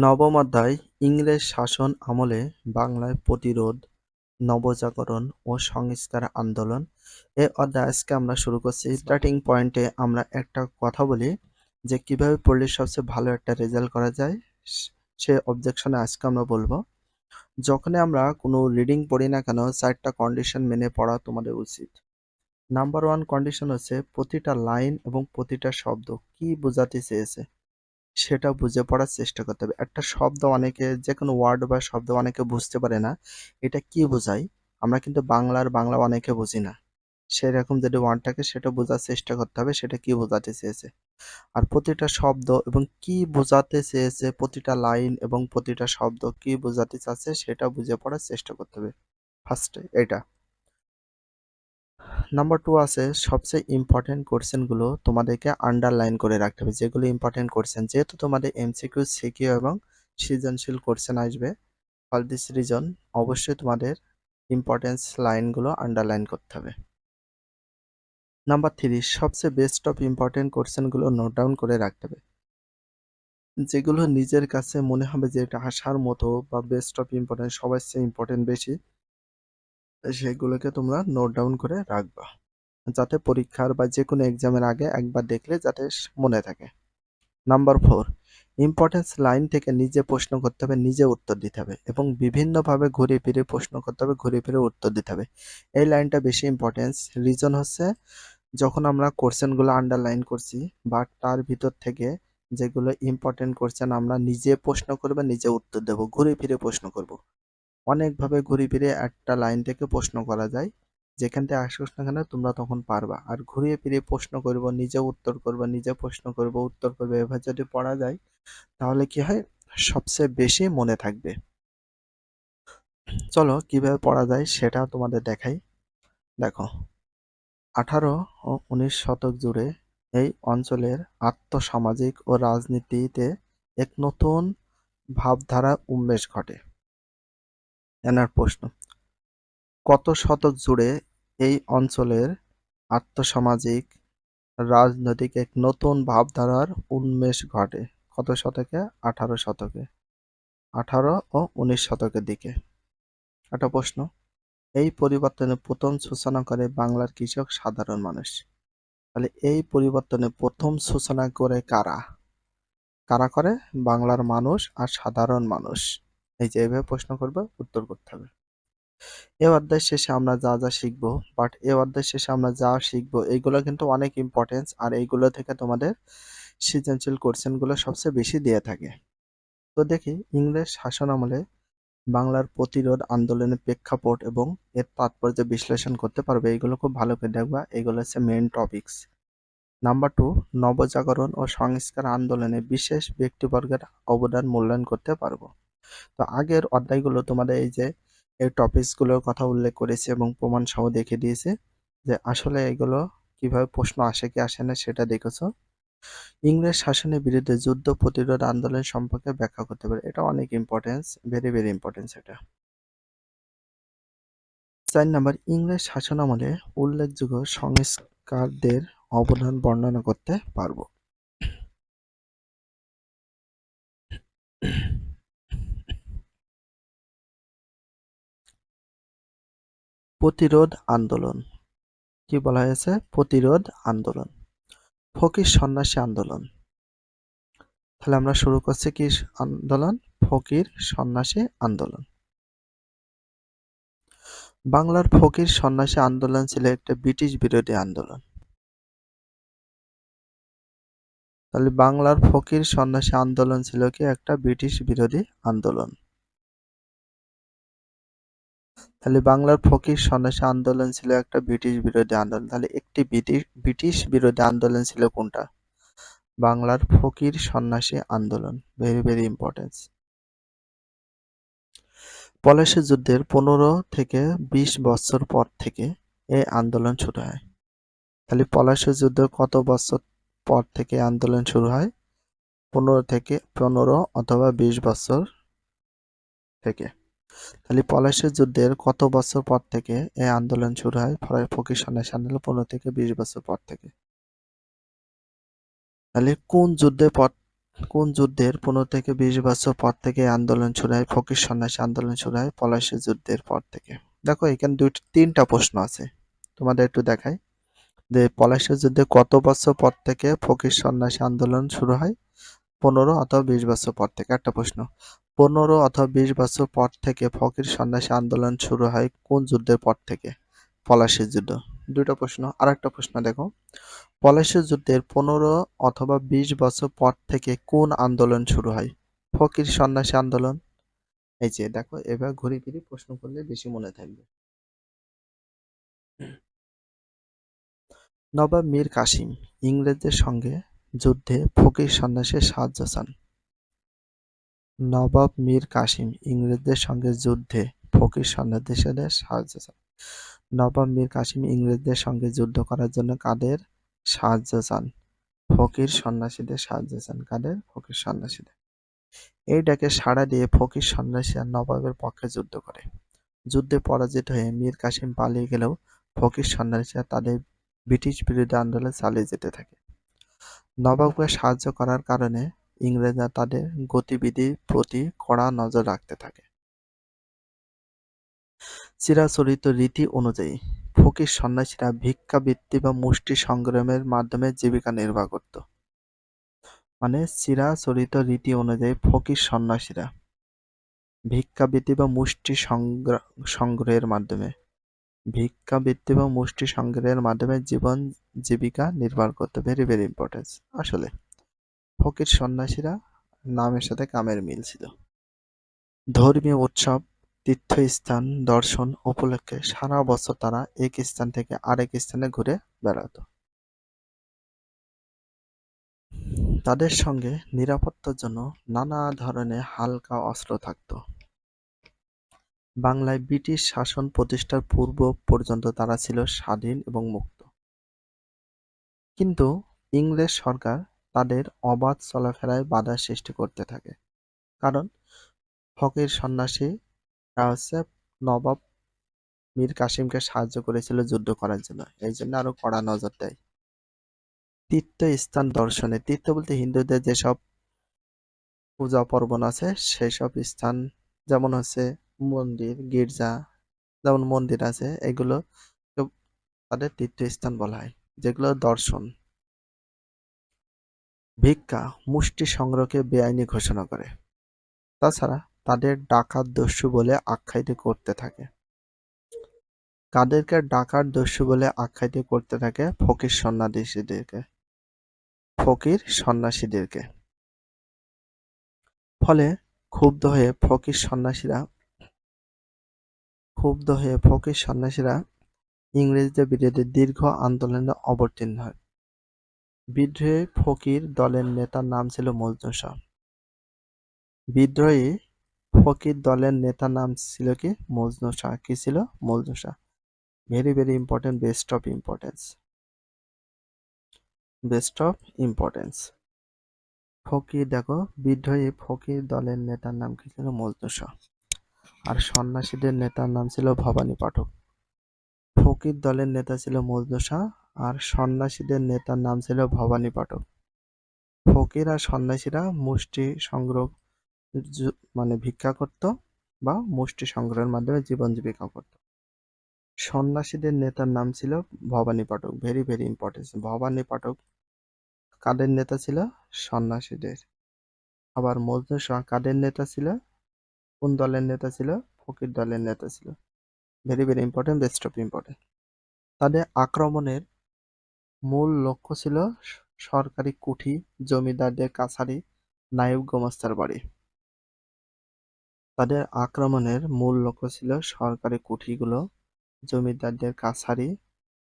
নবম অধ্যায় ইংরেজ শাসন আমলে বাংলায় প্রতিরোধ, নবজাগরণ ও সংস্কার আন্দোলন। এই অধ্যায় আজকে আমরা শুরু করছি। স্টার্টিং পয়েন্টে আমরা একটা কথা বলি যে কিভাবে পড়লে সবচেয়ে ভালো একটা রেজাল্ট করা যায়। সে অবজেকশনে আজকে আমরা বলবো, যখনই আমরা কোনো রিডিং পড়ি না কেন 4টা কন্ডিশন মেনে পড়া তোমাদের উচিত। নাম্বার 1 কন্ডিশন হচ্ছে প্রতিটা লাইন এবং প্রতিটা শব্দ কি বোঝাতে চেয়েছে সেটা বুঝে পড়ার চেষ্টা করতে হবে। একটা শব্দ অনেকে, যেকোনো ওয়ার্ড বা শব্দ অনেকে বুঝতে পারে না এটা কি বোঝায়। আমরা কিন্তু বাংলা অনেকে বুঝি না, সেরকম যদি ওয়ার্ড থাকে সেটা বোঝার চেষ্টা করতে হবে সেটা কি বোঝাতে চেয়েছে। আর প্রতিটা শব্দ এবং কি বোঝাতে চেয়েছে, প্রতিটা লাইন এবং প্রতিটা শব্দ কি বোঝাতে চাচ্ছে সেটা বুঝে পড়ার চেষ্টা করতে হবে ফার্স্টে এটা। নাম্বার 2 আছে সবচেয়ে ইম্পর্টেন্ট কোশ্চেনগুলো তোমাদেরকে আন্ডারলাইন করে রাখতে হবে। যেগুলো ইম্পর্টেন্ট কোশ্চেন, যেহেতু তোমাদের এমসিকিউ, সিকিউ এবং সৃজনশীল কোশ্চেন আসবে, ফর দিস রিজন অবশ্যই তোমাদের ইম্পর্টেন্স লাইনগুলো আন্ডারলাইন করতে হবে। নাম্বার 3 সবচেয়ে বেস্ট অফ ইম্পর্টেন্ট কোশ্চেনগুলো নোট ডাউন করে রাখতে হবে। যেগুলো নিজের কাছে মনে হবে যে এটা আসার মতো বা বেস্ট অফ ইম্পর্টেন্ট, সবার চেয়ে ইম্পর্টেন্ট বেশি, সেগুলোকে তোমরা নোট ডাউন করে রাখবা, যাতে পরীক্ষার বা যে কোনো এক্সামের আগে একবার দেখলে যাতে মনে থাকে। নাম্বার 4 ইম্পর্টেন্স লাইন থেকে নিজে প্রশ্ন করতে হবে, নিজে উত্তর দিতে হবে এবং বিভিন্নভাবে ঘুরে ফিরে প্রশ্ন করতে হবে, ঘুরে ফিরে উত্তর দিতে হবে। এই লাইনটা বেশি ইম্পর্টেন্স। রিজন হচ্ছে যখন আমরা কোশ্চেনগুলো আন্ডারলাইন করছি বা তার ভিতর থেকে যেগুলো ইম্পর্টেন্ট কোশ্চেন আমরা নিজে প্রশ্ন করবো, নিজে উত্তর দেবো, ঘুরে ফিরে প্রশ্ন করব। অনেকভাবে ঘুরে ফিরে একটা লাইন থেকে প্রশ্ন করা যায়, যেখান থেকে আসুক না কেন তোমরা তখন পারবা। আর ঘুরিয়ে ফিরিয়ে প্রশ্ন করব, নিজে উত্তর করব, নিজে প্রশ্ন করব, উত্তর করবে, এভাবে যদি পড়া যায় তাহলে কি হয়, সবচেয়ে বেশি মনে থাকবে। চলো কিভাবে পড়া যায় সেটা তোমাদের দেখাই। দেখো, 18 ও 19 শতক জুড়ে এই অঞ্চলের আর্থসামাজিক ও রাজনীতিতে এক নতুন ভাবধারা উন্মেষ ঘটে। এনার প্রশ্ন, কত শতক জুড়ে এই অঞ্চলের আর্থসামাজিক রাজনৈতিক এক নতুন ভাবধারার উন্মেষ ঘটে? কত শতকে? 18 শতকে, 18 ও 19 শতকের দিকে। একটা প্রশ্ন, এই পরিবর্তনের প্রথম সূচনা করে বাংলার কৃষক সাধারণ মানুষ। তাহলে এই পরিবর্তনের প্রথম সূচনা করে কারা? কারা করে? বাংলার মানুষ আর সাধারণ মানুষ। এই যে এইভাবে প্রশ্ন করবে, উত্তর করতে হবে। এই অধ্যায় শেষে আমরা যা যা শিখবো, বাট এই অধ্যায় শেষে আমরা যা শিখবো এইগুলো কিন্তু অনেক ইম্পর্টেন্স, আর এইগুলো থেকে তোমাদের সৃজনশীল কোশ্চেনগুলো সবচেয়ে বেশি দিয়ে থাকে। তো দেখি, ইংরেজ শাসন আমলে বাংলার প্রতিরোধ আন্দোলনের প্রেক্ষাপট এবং এর তাৎপর্য বিশ্লেষণ করতে পারবে, এইগুলো খুব ভালো করে দেখবা। এগুলো হচ্ছে মেইন টপিকস। নাম্বার 2 নবজাগরণ ও সংস্কার আন্দোলনে বিশেষ ব্যক্তিবর্গের অবদান মূল্যায়ন করতে পারবো। তো আগের অধ্যায়গুলো তোমাদের এই যে এই টপিকসগুলোর কথা উল্লেখ করেছে এবং প্রমাণ সহ দেখে দিয়েছে যে আসলে এগুলো কিভাবে প্রশ্ন আসে কি আসে না সেটা দেখেছো। ইংরেজ শাসনের বিরুদ্ধে যুদ্ধ প্রতিরোধ আন্দোলন সম্পর্কে ব্যাখ্যা করতে পারে, এটা অনেক ইম্পর্টেন্স, ভেরি ভেরি ইম্পর্টেন্স এটা। 4 নাম্বার, ইংরেজ শাসনামলে উল্লেখযোগ্য সংস্কারদের অবদান বর্ণনা করতে পারবো। প্রতিরোধ আন্দোলন কি বলা হয়েছে? প্রতিরোধ আন্দোলন। ফকির সন্ন্যাসী আন্দোলন। তাহলে আমরা শুরু করছি কি আন্দোলন? ফকির সন্ন্যাসী আন্দোলন। বাংলার ফকির সন্ন্যাসী আন্দোলন ছিল একটা ব্রিটিশ বিরোধী আন্দোলন। তাহলে বাংলার ফকির সন্ন্যাসী আন্দোলন ছিল কি একটা ব্রিটিশ বিরোধী আন্দোলন। তাহলে বাংলার ফকির সন্ন্যাসী আন্দোলন ছিল একটা ব্রিটিশ বিরোধী আন্দোলন। তাহলে একটি ব্রিটিশ বিরোধী আন্দোলন ছিল কোনটা? বাংলার ফকির সন্ন্যাসী আন্দোলন, ভেরি ভেরি ইম্পর্টেন্স। পলাশী যুদ্ধের 15 থেকে 20 বছর পর থেকে এই আন্দোলন শুরু হয়। তাহলে পলাশী যুদ্ধের কত বছর পর থেকে আন্দোলন শুরু হয়? 15 অথবা 20 বছর থেকে। তাহলে পলাশী যুদ্ধের কত বছর পর থেকে এই আন্দোলন শুরু হয়? ফকির সন্ন্যাসী আন্দোলন 15 থেকে 20 বছর পর থেকে। তাহলে কোন যুদ্ধের পর কোন যুদ্ধের 15 থেকে 20 বছর পর থেকে এই আন্দোলন শুরু হয়? ফকির সন্ন্যাসী আন্দোলন শুরু হয় পলাশী যুদ্ধের পর থেকে। দেখো এখানে তিনটা প্রশ্ন আছে, তোমাদের একটু দেখাই যে পলাশী যুদ্ধে কত বছর পর থেকে ফকির সন্ন্যাসী আন্দোলন শুরু হয়? 15 অথবা 20 বছর পর থেকে। একটা প্রশ্ন, 15 অথবা 20 বছর পর থেকে ফকির সন্ন্যাসী আন্দোলন শুরু হয় কোন যুদ্ধের পর থেকে? পলাশী যুদ্ধ। দুটো প্রশ্ন। আর একটা প্রশ্ন দেখো, পলাশী যুদ্ধের 15 অথবা 20 বছর পর থেকে কোন আন্দোলন শুরু হয়? ফকির সন্ন্যাসী আন্দোলন। এই যে দেখো, এবার ঘুরে ফিরে প্রশ্ন করলে বেশি মনে থাকবে। নবাব মীর কাসিম ইংরেজদের সঙ্গে যুদ্ধে ফকির সন্ন্যাসীর সাহায্য চান। নবাব মীর কাসিম ইংরেজদের সঙ্গে যুদ্ধে ফকির সন্ন্যাসীদের সাহায্য চান। নবাব মীর কাসিম ইংরেজদের সঙ্গে যুদ্ধ করার জন্য কাদের সাহায্য চান? ফকির সন্ন্যাসীদের সাহায্য চান। কাদের? ফকির সন্ন্যাসীদের। এই ডাকে সাড়া দিয়ে ফকির সন্ন্যাসীরা নবাবের পক্ষে যুদ্ধ করে। যুদ্ধে পরাজিত হয়ে মীর কাসিম পালিয়ে গেলেও ফকির সন্ন্যাসীরা তাদের ব্রিটিশ বিরোধী আন্দোলন চালিয়ে যেতে থাকে। নবাবকে সাহায্য করার কারণে ইংরেজরা তাদের গতিবিধির প্রতি কড়া নজর রাখতে থাকে। চিরাচরিত রীতি অনুযায়ী ফকির সন্ন্যাসীরা ভিক্ষাবৃত্তি বা মুষ্টি সংগ্রামের মাধ্যমে জীবিকা নির্বাহ করত। মানে চিরাচরিত রীতি অনুযায়ী ফকির সন্ন্যাসীরা ভিক্ষাবৃত্তি বা মুষ্টি সংগ্রহের মাধ্যমে ভিক্ষাবৃত্তি বা মুষ্টি সংগ্রহের মাধ্যমে জীবন জীবিকা নির্বাহ করতে। Very very important. আসলে ফকির সন্ন্যাসীরা নামের সাথে কামের মিল ছিল। ধর্মীয় উৎসব, তীর্থস্থান দর্শন উপলক্ষে সারা বছর তারা এক স্থান থেকে আরেক স্থানে ঘুরে বেড়াতো। তাদের সঙ্গে নিরাপত্তার জন্য নানা ধরনের হালকা অস্ত্র থাকত। বাংলায় ব্রিটিশ শাসন প্রতিষ্ঠার পূর্ব পর্যন্ত তারা ছিল স্বাধীন এবং মুক্ত। কিন্তু ইংরেজ সরকার তাদের অবাধ চলাফেরায় বাধা সৃষ্টি করতে থাকে। কারণ ফকির সন্ন্যাসীরা হচ্ছে নবাব মীর কাসিমকে সাহায্য করেছিল যুদ্ধ করার জন্য, এই জন্য আরো কড়া নজর দেয়। তীর্থস্থান দর্শনে, তীর্থ বলতে হিন্দুদের যেসব পূজা পার্বণ আছে সেসব স্থান, যেমন হচ্ছে মন্দির, গির্জা, যেমন মন্দির আছে, এগুলো তাদের তীর্থস্থান বলা হয়, যেগুলো দর্শন। ভিক্ষা, মুষ্টি সংগ্রহকে বেআইনি ঘোষণা করে। তাছাড়া তাদের ডাকাত দস্যু বলে আখ্যায়িত করতে থাকে। কাদেরকে ডাকাত দস্যু বলে আখ্যায়িত করতে থাকে? ফকির সন্ন্যাসীদেরকে। ফকির সন্ন্যাসীদেরকে। ফলে ক্ষুব্ধ হয়ে ফকির সন্ন্যাসীরা ইংরেজদের বিরুদ্ধে দীর্ঘ আন্দোলনে অবতীর্ণ হয়। বিদ্রোহী ফকির দলের নেতার নাম ছিল মজনু শাহ। বিদ্রোহী ফকির দলের নেতার নাম ছিল কি? মজনু শাহ। কি ছিল? Majnu Shah. Very very important, best of importance. Best of importance. ফকির, দেখো বিদ্রোহী ফকির দলের নেতার নাম কি ছিল? মজনু শাহ। আর সন্ন্যাসীদের নেতার নাম ছিল ভবানী পাঠক। ফকির দলের নেতা ছিল মজনু শাহ আর সন্ন্যাসীদের নেতার নাম ছিল ভবানী পাঠক। ফকির আর সন্ন্যাসীরা মুষ্টি সংগ্রহ মানে ভিক্ষা করত বা মুষ্টি সংগ্রহের মাধ্যমে জীবন জীবিকা করত। সন্ন্যাসীদের নেতার নাম ছিল Bhabani Pathak. Very very important. Bhabani Pathak কাদের নেতা ছিল? সন্ন্যাসীদের। আবার মজনু শাহ কাদের নেতা ছিল? কোন দলের নেতা ছিল? ফকির দলের নেতা ছিল। Very very important, best of important. তাদের আক্রমণের মূল লক্ষ্য ছিল সরকারি কুঠি, জমিদারদের কাছারি, নায়েব গোমাস্তার বাড়ি। তাদের আক্রমণের মূল লক্ষ্য ছিল সরকারি কুঠিগুলো, জমিদারদের কাছারি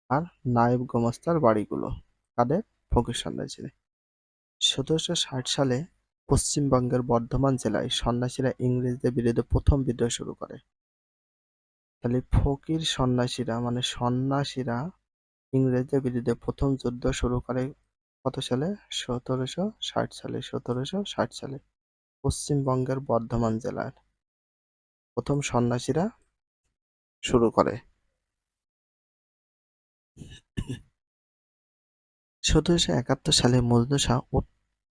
আর নায়েব গোমাস্তার বাড়িগুলো। কাদের? ফকির সন্ন্যাসীদের। ১৭৬০ সালে পশ্চিমবঙ্গের বর্ধমান জেলায় সন্ন্যাসীরা ইংরেজদের বিরুদ্ধে প্রথম বিদ্রোহ শুরু করে। তাহলে ফকির সন্ন্যাসীরা মানে সন্ন্যাসীরা ইংরেজদের বিরুদ্ধে প্রথম যুদ্ধ শুরু করে কত সালে? ১৭৬০ সালে। ১৭৬০ সালে পশ্চিমবঙ্গের বর্ধমান জেলার প্রথম সন্ন্যাসীরা শুরু করে। ১৭৭১ সালে মজনু শাহ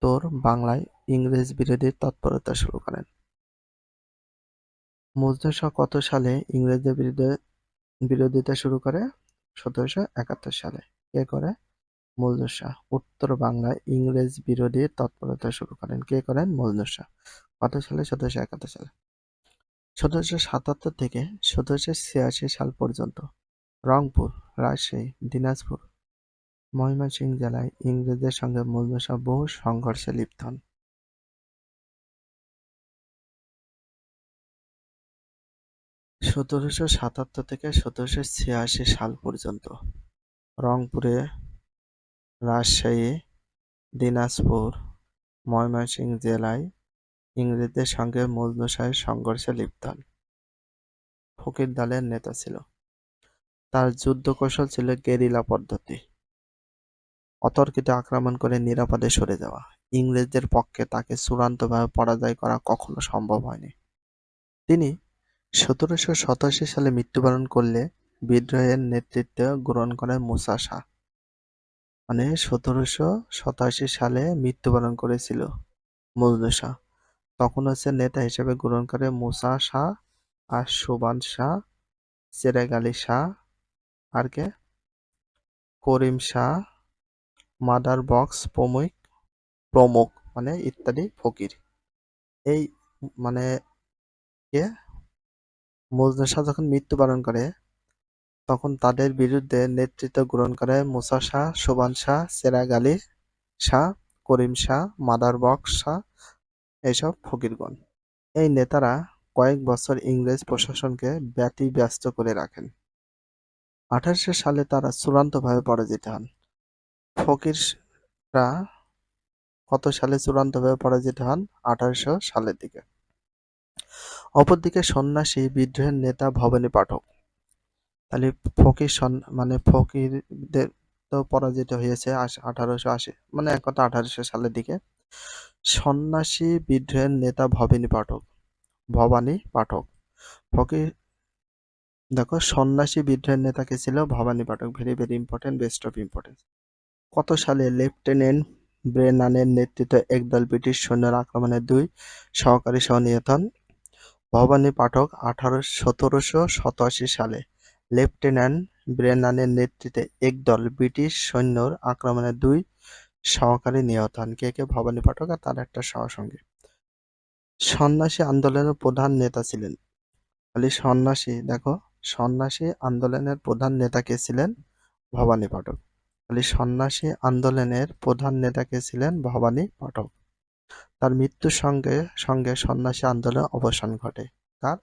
উত্তর বাংলায় ইংরেজ বিরোধী তৎপরতা শুরু করেন। মজনু শাহ কত সালে ইংরেজদের বিরোধিতা শুরু করে? ১৭৭১ সালে। কে করে? মজনু শাহ উত্তর বাংলায় ইংরেজ বিরোধী তৎপরতা শুরু করেন। কে করেন? মজনু শাহ। কত সালে? ১৭৭১ সালে। ১৭৭৭ থেকে ১৭৮৬ সাল পর্যন্ত রংপুর, রাজশাহী, দিনাজপুর, ময়মনসিংহ জেলায় ইংরেজদের সঙ্গে মজনু শাহ বহু সংঘর্ষে লিপ্ত হন। ১৭৭৭ থেকে ১৭৮৬ সাল পর্যন্ত রংপুরে, রাজশাহী, দিনাজপুর, ময়মনসিংহ জেলায় ইংরেজদের সঙ্গে মজনু শাহের সংঘর্ষে লিপ্ত হন। ফকির দলের নেতা ছিল। তার যুদ্ধকৌশল ছিল গেরিলা পদ্ধতি, অতর্কিত আক্রমণ করে নিরাপদে সরে যাওয়া। ইংরেজদের পক্ষে তাকে চূড়ান্তভাবে পরাজয় করা কখনো সম্ভব হয়নি। তিনি ১৭৮৭ সালে মৃত্যুবরণ করলে বিদ্রোহের নেতৃত্ব গ্রহণ করেন মুসা শাহ। ১৭৮৭ সালে মৃত্যুবরণ করেছিল মজনু শাহ। তখন নেতা হিসেবে গ্রহণ করে মুসা শাহ আর সুবান শাহ, চেরাগ আলী শাহ, আর কে? করিম শাহ, মাদার বক্স প্রমুখ ইত্যাদি ফকির। এই মানে কে মজনু শাহ যখন মৃত্যুবরণ করে তখন তাদের বিরুদ্ধে নেতৃত্ব গ্রহণ করে মুসা শাহ, সুবান শাহ, চেরাগ আলী শাহ, করিম শাহ, মাদার বক্স শাহ, এইসব ফকিরগণ। এই নেতারা কয়েক বছর ইংরেজ প্রশাসনকে ব্যতিব্যস্ত করে রাখেন। ১৮০০ সালে তারা চূড়ান্তভাবে পরাজিত হন। ফকিররা কত সালে চূড়ান্তভাবে পরাজিত হন? ১৮০০ সালের দিকে। অপরদিকে সন্ন্যাসী বিদ্রোহের নেতা ভবানী পাঠক। তাহলে ফকিরদের তো পরাজিত হয়েছে ১৮৮০ এক কথা ১৮০০ সালের দিকে। সন্ন্যাসী বিদ্রোহের নেতা ভবানী পাঠক। ফকির দেখো সন্ন্যাসী বিদ্রোহের নেতা কে ছিল? Bhabani Pathak. Very very important, best of importance. কত সালে লেফটেন্যান্ট ব্রেনানের নেতৃত্বে একদল ব্রিটিশ সৈন্যের আক্রমণে ২ সহকারী সহ নিহত হন? ভবানী পাঠক ১৭৮৭ সালে লেফটেন্যান্ট ব্রেনানের নেতৃত্বে একদল ব্রিটিশ সৈন্যর আক্রমণে ২ সহকারী নিহত হন। কে? ভবানী পাঠক আর তার একটা সহসঙ্গী। সন্ন্যাসী আন্দোলনের প্রধান নেতা ছিলেন। সন্ন্যাসী আন্দোলনের প্রধান নেতা কে ছিলেন? ভবানী পাঠক। সন্ন্যাসী আন্দোলনের প্রধান নেতা কে ছিলেন? ভবানী পাঠক। তার মৃত্যুর সঙ্গে সঙ্গে সন্ন্যাসী আন্দোলনের অবসান ঘটে। কার?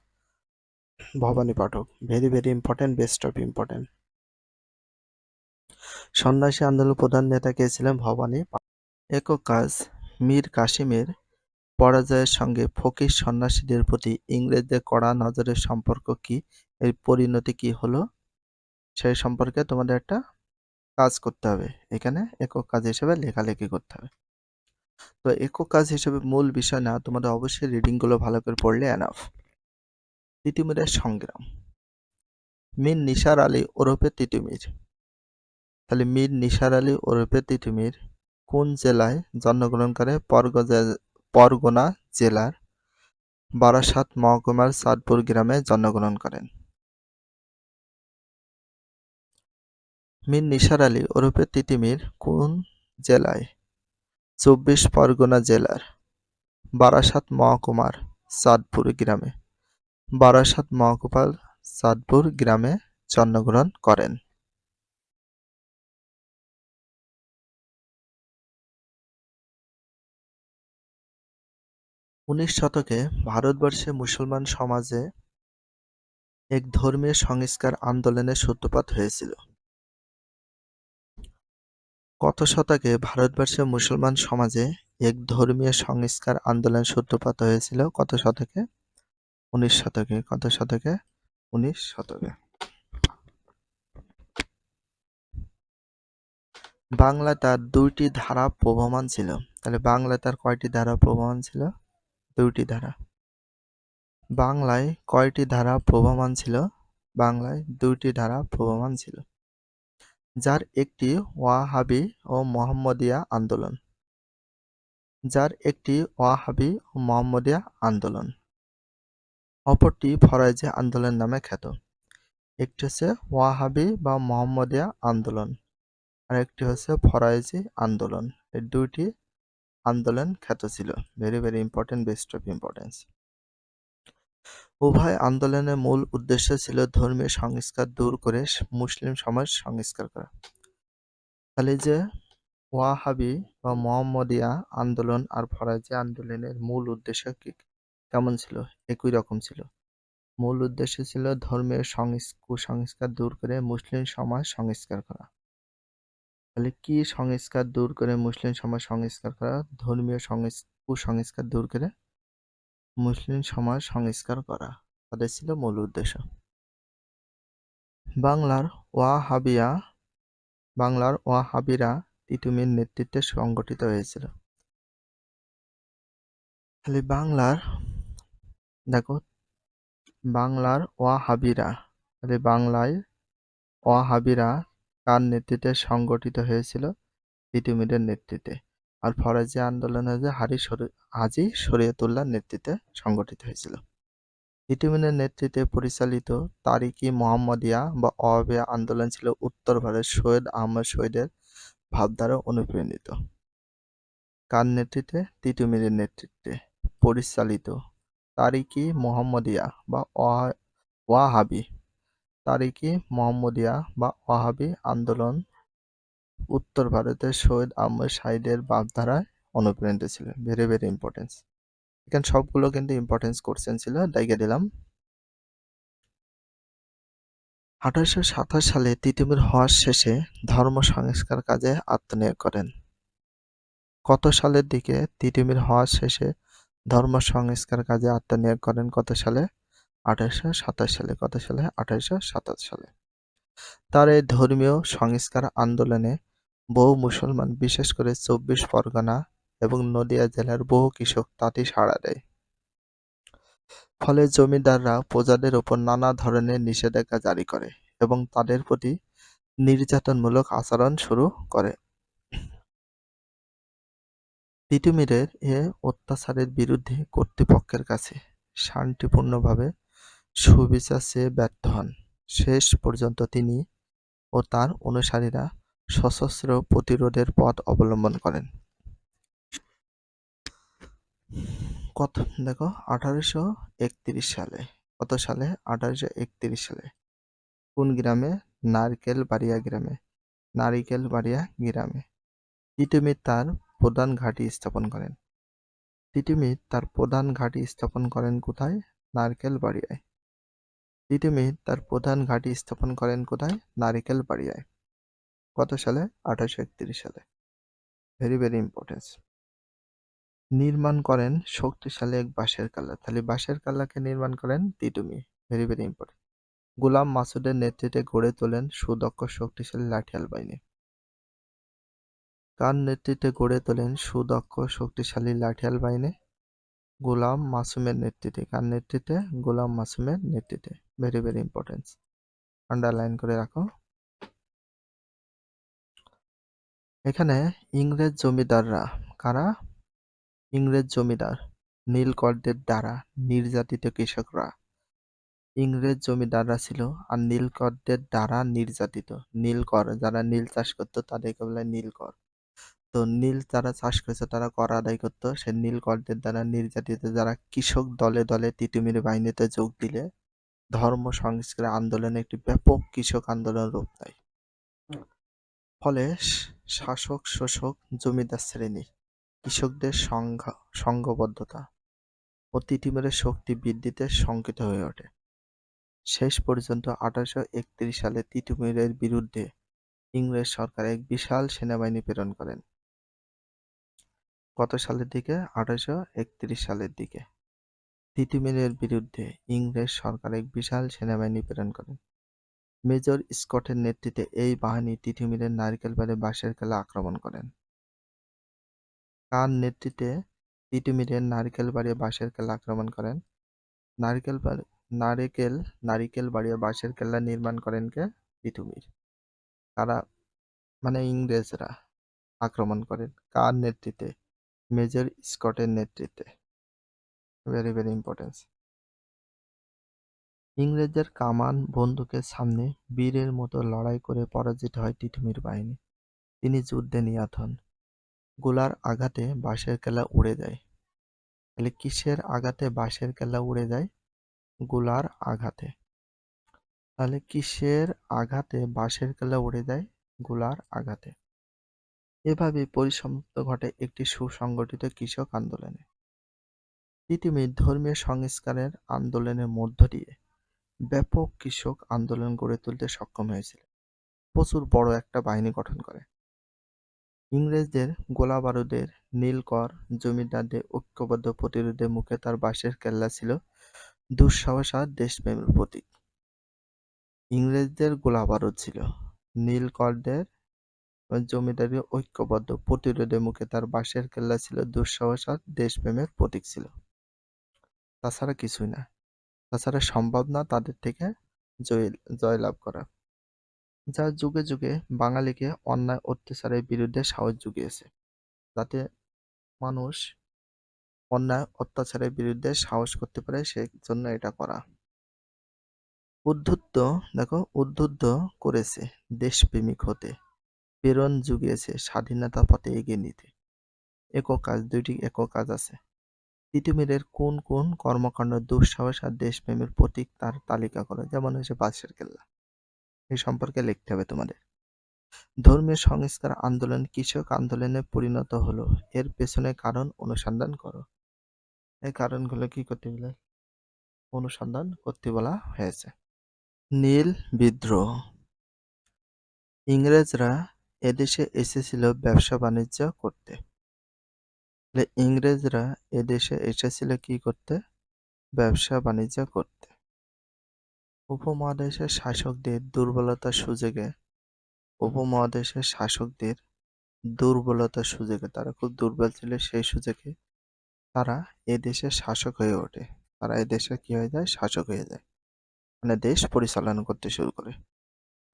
Bhabani Pathak. Very very important, best of important. সন্ন্যাসী আন্দোলনের প্রধান নেতা কে ছিলেন? ভবানী পাঠক। একক কাজ মীর কাসিমের পরাজয়ের সঙ্গে ফকির সন্ন্যাসীদের প্রতি ইংরেজদের কড়া নজরের সম্পর্ক কি? এর পরিণতি কি হলো সেই সম্পর্কে তোমাদের একটা কাজ করতে হবে। এখানে একক কাজ হিসেবে লেখালেখি করতে হবে। তো একক কাজ হিসেবে মূল বিষয় না, তোমাদের অবশ্যই রিডিং গুলো ভালো করে পড়লে এনাফ। তিতুমিরের সংগ্রাম। মীর নিসার আলী ওরফে তিতুমির। তাহলে মীর নিসার আলী ওরফে তিতুমির কোন জেলায় জন্মগ্রহণ করে? পরগনা জেলার বারাসাত মহকুমার চাঁদপুর গ্রামে জন্মগ্রহণ করেন। মীর নিসার আলী ওরফে তিতুমির কোন জেলায়? ২৪ পরগনা জেলার বারাসাত মহকুমার চাঁদপুর গ্রামে জন্মগ্রহণ করেন। ঊনিশ শতকে ভারতবর্ষে মুসলমান সমাজে এক ধর্মীয় সংস্কার আন্দোলনের সূত্রপাত হয়েছিল। কত শতকে ভারতবর্ষে মুসলমান সমাজে এক ধর্মীয় সংস্কার আন্দোলনের সূত্রপাত হয়েছিল? কত শতকে? ১৯ শতকে। কত শতকে? ১৯ শতকে। বাংলায় তার ২টি ধারা প্রবহমান ছিল। তাহলে বাংলায় তার কয়টি ধারা প্রবহমান ছিল? ২টি ধারা। বাংলায় কয়টি ধারা প্রবহমান ছিল? বাংলায় ২টি ধারা প্রবহমান ছিল, যার একটি ওয়াহাবি ও মোহাম্মদিয়া আন্দোলন। যার একটি ওয়াহাবি ও মোহাম্মদিয়া আন্দোলন, অপরটি ফরাজি আন্দোলন নামে খ্যাত। একটি হচ্ছে ওয়াহাবি বা মোহাম্মদিয়া আন্দোলন, আর একটি হচ্ছে ফরাজি আন্দোলন। এই দুইটি আন্দোলন খ্যাত ছিল। Very very important, best of importance. উভয় আন্দোলনের মূল উদ্দেশ্য ছিল ধর্মীয় সংস্কার দূর করে মুসলিম সমাজ সংস্কার করা। তাহলে যে ওয়াহাবি বা মোহাম্মদিয়া আন্দোলন আর ফরাজি আন্দোলনের মূল উদ্দেশ্য কেমন ছিল? একই রকম ছিল। মূল উদ্দেশ্য ছিল ধর্মীয় কুসংস্কার দূর করে মুসলিম সমাজ সংস্কার করা। তাহলে কি সংস্কার দূর করে মুসলিম সমাজ সংস্কার করা? ধর্মীয় কুসংস্কার দূর করে মুসলিম সমাজ সংস্কার করা, তাদের ছিল মূল উদ্দেশ্য। বাংলার ওয়াহাবিরা তিতুমির নেতৃত্বে সংগঠিত হয়েছিল। তাহলে দেখো বাংলার ওয়াহাবিরা, তাহলে বাংলায় ওয়াহাবিরা কার নেতৃত্বে সংগঠিত হয়েছিল? তিতুমিরের নেতৃত্বে। আর ফরাজি আন্দোলন হচ্ছে হাজী শরীয়তুল্লাহর নেতৃত্বে সংগঠিত হয়েছিল। তিতুমিরের নেতৃত্বে পরিচালিত তারিকি মুহাম্মদিয়া বা ওয়াহাবিয়া আন্দোলন ছিল উত্তর ভারতের সৈয়দ আহমদ শহীদের ভাবধারা অনুপ্রাণিত। কার নেতৃত্বে? তিতুমিরের নেতৃত্বে পরিচালিত তারিকি মুহাম্মদিয়া বা ওয়াহাবি তারিকি মুহাম্মদিয়া বা ওয়াহাবি আন্দোলন উত্তর ভারতের সৈয়দ আহমদ শহীদের ভাবধারায় অনুপ্রাণিত ছিল। Very very importance. এখানে সবগুলো কিন্তু ইম্পর্টেন্স কোশ্চেন ছিল, দাইগে দিলাম। 1827 সালে তিতুমির হওয়ার শেষে ধর্ম সংস্কার কাজে আত্মনিয়োগ করেন। কত সালের দিকে তিতুমির হওয়ার শেষে ধর্ম সংস্কার কাজে আত্মনিয়োগ করেন? কত সালে? 1827 সালে। কত সালে? 1827 সালে। তার এই ধর্মীয় সংস্কার আন্দোলনে বহু মুসলমান, বিশেষ করে 24 পরগনা এবং নদিয়া জেলার বহু কৃষক তাতে সাড়া দেয়। ফলে জমিদাররা প্রজাদের উপর নানা ধরনের নিষেধাজ্ঞা জারি করে এবং তাদের প্রতি নির্যাতনমূলক আচরণ শুরু করে। তিতুমিরের এ অত্যাচারের বিরুদ্ধে কর্তৃপক্ষের কাছে শান্তিপূর্ণভাবে সুবিচার চেয়ে ব্যর্থ হন। শেষ পর্যন্ত তিনি ও তার অনুসারীরা সশস্ত্র প্রতিরোধের পথ অবলম্বন করেন। দেখো 1831 সালে। কত সালে? 1831 সালে। কোন গ্রামে? নারকেলবাড়িয়া গ্রামে তিতুমির তার প্রধান ঘাঁটি স্থাপন করেন কোথায়? নারকেলবাড়িয়ায়। কত সালে? 1831 সালে। Very very importance. নির্মাণ করেন শক্তিশালী এক বাঁশের কাল্লা। তাহলে বাঁশের কাল্লাকে নির্মাণ করেন Titumir. Very very important. Golam মাসুদের নেতৃত্বে গড়ে তোলেন সুদক্ষ শক্তিশালী লাঠিয়াল বাহিনী। কার নেতৃত্বে গড়ে তোলেন সুদক্ষ শক্তিশালী লাঠিয়াল বাহিনী? গোলাম মাসুমের নেতৃত্বে। কার নেতৃত্বে? গোলাম মাসুমের নেতৃত্বে। ভেরি ভেরি ইম্পর্টেন্স, আন্ডারলাইন করে রাখো। এখানে ইংরেজ জমিদাররা কারা? ইংরেজ জমিদার নীলকরদের দ্বারা নির্যাতিত কৃষকরা। ইংরেজ জমিদাররা ছিল আর নীলকরদের দ্বারা নির্যাতিত। নীলকর, যারা নীল চাষ করতো তাদেরকে বলে নীলকর। তো নীল যারা চাষ করেছে তারা কর আদায় করতো, সে নীলকরদের দ্বারা নির্যাতিত যারা কৃষক দলে দলে তিতুমির বাহিনীতে যোগ দিলে ধর্ম সংস্কার আন্দোলনে একটি ব্যাপক কৃষক আন্দোলন রূপ নেয়। ফলে শাসক শোষক জমিদার শ্রেণী কৃষকদের সংঘবদ্ধতা ও তিতুমিরের শক্তি বৃদ্ধিতে শঙ্কিত হয়ে ওঠে। শেষ পর্যন্ত 1831 সালে তিতুমিরের বিরুদ্ধে ইংরেজ সরকার এক বিশাল সেনাবাহিনী প্রেরণ করেন। কত সালের দিকে? 1831 সালের দিকে তিতুমিরের বিরুদ্ধে ইংরেজ সরকার এক বিশাল সেনাবাহিনী প্রেরণ করেন। মেজর স্কটের নেতৃত্বে এই বাহিনী তিতুমিরের নারকেলবাড়ি বাঁশের কেল্লা আক্রমণ করেন। কার নেতৃত্বে তিতুমিরের নারকেলবাড়ি বাঁশের কেল্লা আক্রমণ করেন? নারিকেলবাড়ি বাঁশের কেল্লা নির্মাণ করেন কে? তিতুমির। তারা মানে ইংরেজরা আক্রমণ করেন। কার নেতৃত্বে? মেজর স্কটের নেতৃত্বে। Very very importance. ইংরেজদের কামান বন্দুকের সামনে বীরের মতো লড়াই করে পরাজিত হয় তিতুমির বাহিনী। তিনি যুদ্ধে নিহত হন। গোলার আঘাতে বাঁশের কেল্লা উড়ে যায়। তাহলে কিসের আঘাতে বাঁশের কেল্লা উড়ে যায়? গোলার আঘাতে। তাহলে কিসের আঘাতে বাঁশের কেল্লা উড়ে যায়? গোলার আঘাতে। এভাবে পরিসমাপ্তি ঘটে একটি সুসংগঠিত কৃষক আন্দোলনে। তিতুমির ধর্মীয় সংস্কারের আন্দোলনের মধ্য দিয়ে ব্যাপক কৃষক আন্দোলন গড়ে তুলতে সক্ষম হয়েছিল। প্রচুর বড় একটা বাহিনী গঠন করে। ইংরেজদের গোলাবারুদের, নীলকর জমিদারদের ঐক্যবদ্ধ প্রতিরোধের মুখে তার বাঁশের কেল্লা ছিল দুঃসাহস আর দেশপ্রেমের প্রতীক। ইংরেজদের গোলাবারুদ ছিল, নীলকরদের জমিদারের ঐক্যবদ্ধ প্রতিরোধের মুখে তার বাঁশের কেল্লা ছিল দুঃসাহস আর দেশপ্রেমের প্রতীক ছিল। তাছাড়া কিছুই না। তাছাড়া সম্ভব না তাদের থেকে জয়লাভ করা, যা যুগে যুগে বাঙালিকে অন্যায় অত্যাচারের বিরুদ্ধে সাহস জুগিয়েছে, যাতে মানুষ অন্যায় অত্যাচারের বিরুদ্ধে সাহস করতে পারে, সেই জন্য এটা করা। উদ্বুদ্ধ করেছে দেশপ্রেমিক হতে, প্রেরণ জুগিয়েছে স্বাধীনতা পথে এগিয়ে নিতে। দুইটি একক কাজ আছে। তিতুমিরের কোন কোন কর্মকাণ্ড দুঃসাহস আর দেশপ্রেমের প্রতীক তার তালিকা করো। যেমন হচ্ছে বাঁশের কেল্লা, এই সম্পর্কে লিখতে হবে তোমাদের। ধর্মীয় সংস্কার আন্দোলন কৃষক আন্দোলনে পরিণত হলো, এর পেছনে কারণ অনুসন্ধান করো। এই কারণগুলো কি করতে বলে অনুসন্ধান করতে বলা হয়েছে। নীল বিদ্রোহ। ইংরেজরা এদেশে এসেছিল ব্যবসা বাণিজ্য করতে। ইংরেজরা এদেশে এসেছিল কি করতে? ব্যবসা বাণিজ্য করতে। উপমহাদেশের শাসকদের তারা খুব দুর্বল ছিল, সেই সুযোগে তারা এদেশের শাসক হয়ে ওঠে। তারা এদেশে কি হয়ে যায়? শাসক হয়ে যায়, মানে দেশ পরিচালনা করতে শুরু করে।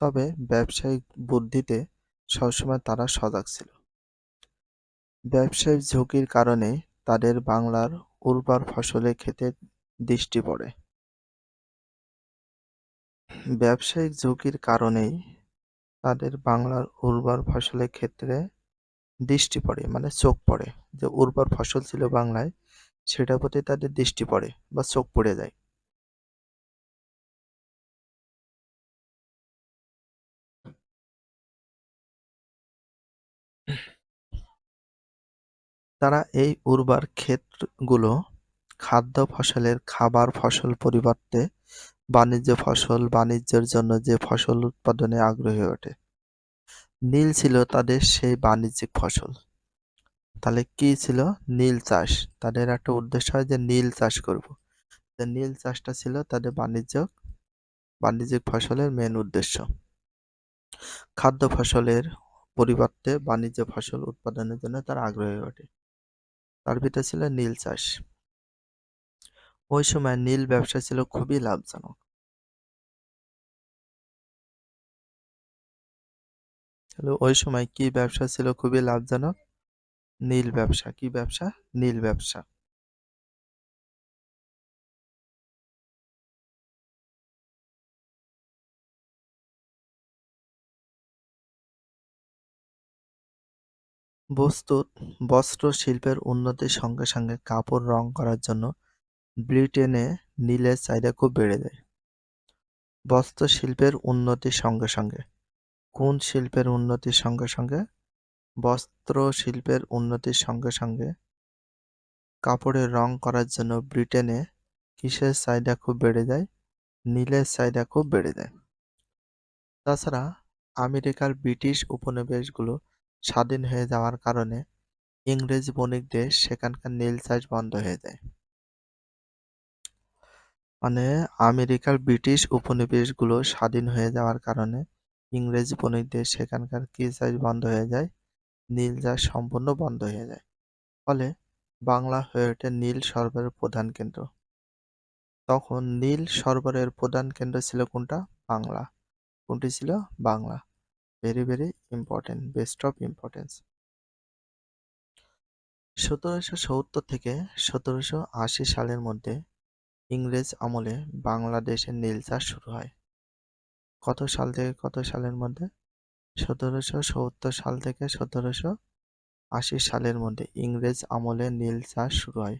তবে ব্যবসায়িক বুদ্ধিতে সবসময় তারা সজাগ ছিল। ব্যবসায়িক ঝুঁকির কারণে তাদের বাংলার উর্বর ফসলের ক্ষেত্রে দৃষ্টি পড়ে। ব্যবসায়িক ঝুঁকির কারণেই তাদের বাংলার উর্বর ফসলের ক্ষেত্রে দৃষ্টি পড়ে, মানে চোখ পড়ে। যে উর্বর ফসল ছিল বাংলায়, সেটার প্রতি তাদের দৃষ্টি পড়ে বা চোখ পড়ে যায়। তারা এই উর্বর ক্ষেতগুলো খাদ্য ফসলের খাবার ফসল পরিবর্তে বাণিজ্যের জন্য যে ফসল উৎপাদনে আগ্রহী হয়ে ওঠে। নীল ছিল তাদের সেই বাণিজ্যিক ফসল। তাহলে কি ছিল? নীল চাষ। তাদের একটা উদ্দেশ্য হয় যে নীল চাষ করব। নীল চাষটা ছিল তাদের বাণিজ্যিক ফসলের মেন উদ্দেশ্য। খাদ্য ফসলের পরিবর্তে বাণিজ্য ফসল উৎপাদনের জন্য তারা আগ্রহী হয়ে ওঠে। তার ভিতরে ছিল নীল চাষ। ওই সময় নীল ব্যবসা ছিল খুবই লাভজনক। ওই সময় কি ব্যবসা ছিল খুবই লাভজনক? নীল ব্যবসা। কি ব্যবসা? নীল ব্যবসা। বস্ত্র শিল্পের উন্নতির সঙ্গে সঙ্গে কাপড় রং করার জন্য ব্রিটেনে নীলের চাহিদা খুব বেড়ে যায়। বস্ত্র শিল্পের উন্নতির সঙ্গে সঙ্গে, কোন শিল্পের উন্নতির সঙ্গে সঙ্গে? বস্ত্র শিল্পের উন্নতির সঙ্গে সঙ্গে কাপড়ের রং করার জন্য ব্রিটেনে কিসের চাহিদা খুব বেড়ে যায়? নীলের চাহিদা খুব বেড়ে যায়। তাছাড়া আমেরিকার ব্রিটিশ উপনিবেশগুলো স্বাধীন হয়ে যাওয়ার কারণে ইংরেজ বণিকদের সেখানকার নীল চাষ বন্ধ হয়ে যায়। মানে আমেরিকার ব্রিটিশ উপনিবেশগুলো স্বাধীন হয়ে যাওয়ার কারণে ইংরেজ বণিকদের সেখানকার কি চাষ বন্ধ হয়ে যায়? নীল চাষ সম্পূর্ণ বন্ধ হয়ে যায়। ফলে বাংলা হয়ে ওঠে নীল সরবরাহের প্রধান কেন্দ্র। তখন নীল সরবরাহের প্রধান কেন্দ্র ছিল কোনটা? বাংলা। কোনটি ছিল? Bangla. Very very important, best of importance. 1770 থেকে 1780 সালের মধ্যে ইংরেজ আমলে বাংলাদেশে নীল চাষ শুরু হয়। কত সাল থেকে কত সালের মধ্যে? 1770 সাল থেকে 1780 সালের মধ্যে ইংরেজ আমলে নীল চাষ শুরু হয়।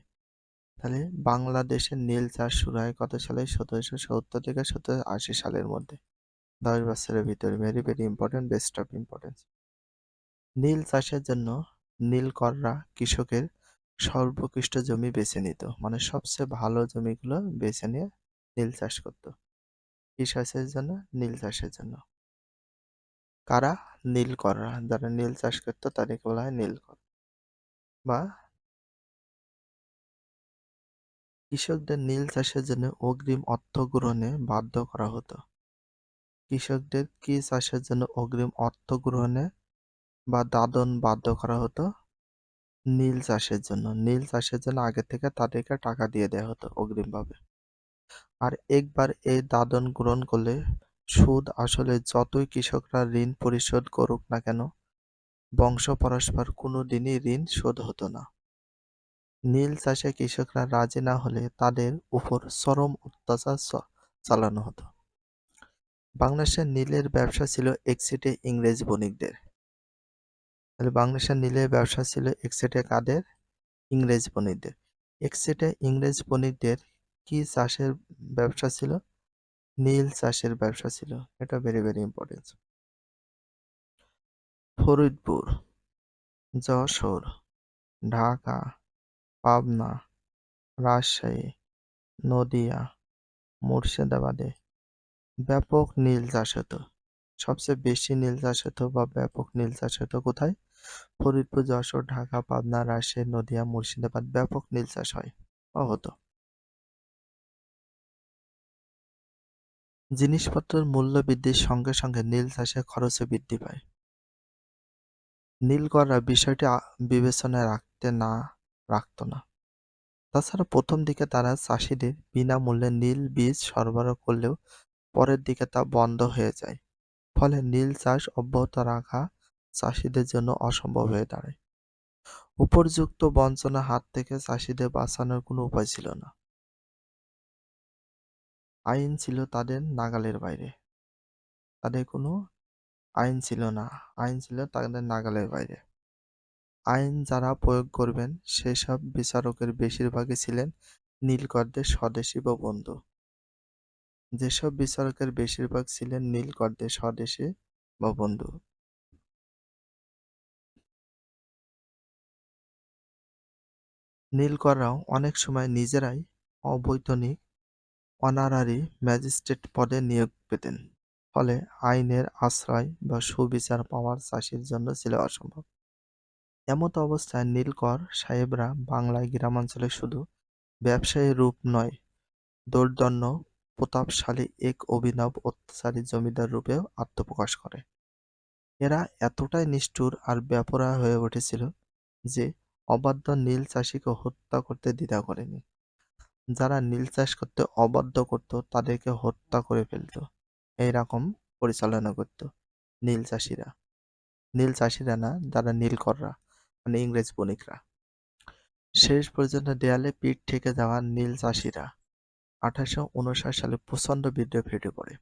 তাহলে বাংলাদেশে নীল চাষ শুরু হয় কত সালে? 1770 থেকে 1780 সালের মধ্যে। 10 বছরের ভিতরে। Very very important, best of importance. নীল চাষের জন্য নীলকররা কৃষকের সর্বোৎকৃষ্ট জমি বেছে নিত, মানে সবচেয়ে ভালো জমিগুলো বেছে নিয়ে নীল চাষ করত। কি চাষের জন্য? নীল চাষের জন্য। কারা? নীলকররা। যারা নীল চাষ করত তাদেরকে বলা হয় নীলকর। বা কৃষকদের নীল চাষের জন্য অগ্রিম অর্থ গ্রহণে বাধ্য করা হতো। কৃষকদের কি চাষের জন্য অগ্রিম অর্থ গ্রহণে বা দাদন বাধ্য করা হতো? নীল চাষের জন্য। নীল চাষের জন্য আগে থেকে তাদেরকে টাকা দিয়ে দেওয়া হতো অগ্রিমভাবে। আর একবার এই দাদন গ্রহণ করলে সুদ আসলে যতই কৃষকরা ঋণ পরিশোধ করুক না কেন, বংশ পরস্পর কোনোদিনই ঋণ শোধ হতো না। নীল চাষে কৃষকরা রাজি না হলে তাদের উপর চরম অত্যাচার চালানো হতো। বাংলাদেশের নীলের ব্যবসা ছিল একচেটিয়া ইংরেজ বণিকদের। তাহলে বাংলাদেশের নীলের ব্যবসা ছিল একচেটিয়া কাদের? ইংরেজ বণিকদের। একচেটিয়া ইংরেজ বণিকদের কি চাষের ব্যবসা ছিল? নীল চাষের ব্যবসা ছিল। এটা very very important. Faridpur, Jessore, Dhaka, Pabna, Rajshahi, Nadia, মুর্শিদাবাদে ব্যাপক নীল চাষ হতো। সবচেয়ে বেশি নীল চাষ হতো বা ব্যাপক নীল চাষ হতো কোথায়? ফরিদপুর, যশোর, ঢাকা, পাবনা, রাজশাহী, নদিয়া, মুর্শিদাবাদ ব্যাপক নীল চাষ হয় বা হতো। জিনিসপত্রের মূল্য বৃদ্ধির সঙ্গে সঙ্গে নীল চাষের খরচও বৃদ্ধি পায়। নীলকররা বিষয়টি বিবেচনায় রাখত না। তাছাড়া প্রথম দিকে তারা চাষিদের বিনামূল্যে নীল বীজ সরবরাহ করলেও পরের দিকে তা বন্ধ হয়ে যায়। ফলে নীল চাষ অব্যাহত রাখা চাষিদের জন্য অসম্ভব হয়ে দাঁড়ায়। উপর্যুক্ত বঞ্চনার হাত থেকে চাষিদের বাঁচানোর কোনো উপায় ছিল না। আইন ছিল তাদের নাগালের বাইরে। তাদের কোনো আইন ছিল না। আইন ছিল তাদের নাগালের বাইরে। আইন যারা প্রয়োগ করবেন সেসব বিচারকের বেশিরভাগই ছিলেন নীলকরদের স্বদেশী বা বন্ধু। যেসব বিচারকের বেশিরভাগ ছিলেন নীলকরদের স্বদেশী বা বন্ধু। নীলকররাও অনেক সময় নিজেরাই অবৈতনিক অনারারি ম্যাজিস্ট্রেট পদে নিয়োগ পেতেন। ফলে আইনের আশ্রয় বা সুবিচার পাওয়ার চাষির জন্য ছিল অসম্ভব। এমত অবস্থায় নীলকর সাহেবরা বাংলায় গ্রামাঞ্চলে শুধু ব্যবসায়ী রূপ নয়, দোর্দণ্ড প্রতাপশালী এক অভিনব অত্যাচারী জমিদার রূপেও আত্মপ্রকাশ করে। এরা এতটাই নিষ্ঠুর আর বেপরোয়া হয়ে উঠেছিল যে অবাধ্য নীল চাষিকে হত্যা করতে দ্বিধা করেনি। যারা নীল চাষ করতে অবাধ্য করত তাদেরকে হত্যা করে ফেলত। এইরকম পরিচালনা করত নীল চাষিরা। নীল চাষিরা না, যারা নীলকররা, মানে ইংরেজ বণিকরা। শেষ পর্যন্ত দেয়ালে পিঠ ঠেকে যাওয়া নীল চাষিরা 1859 সালে প্রচণ্ড বিদ্রোহে ফেটে পড়ে।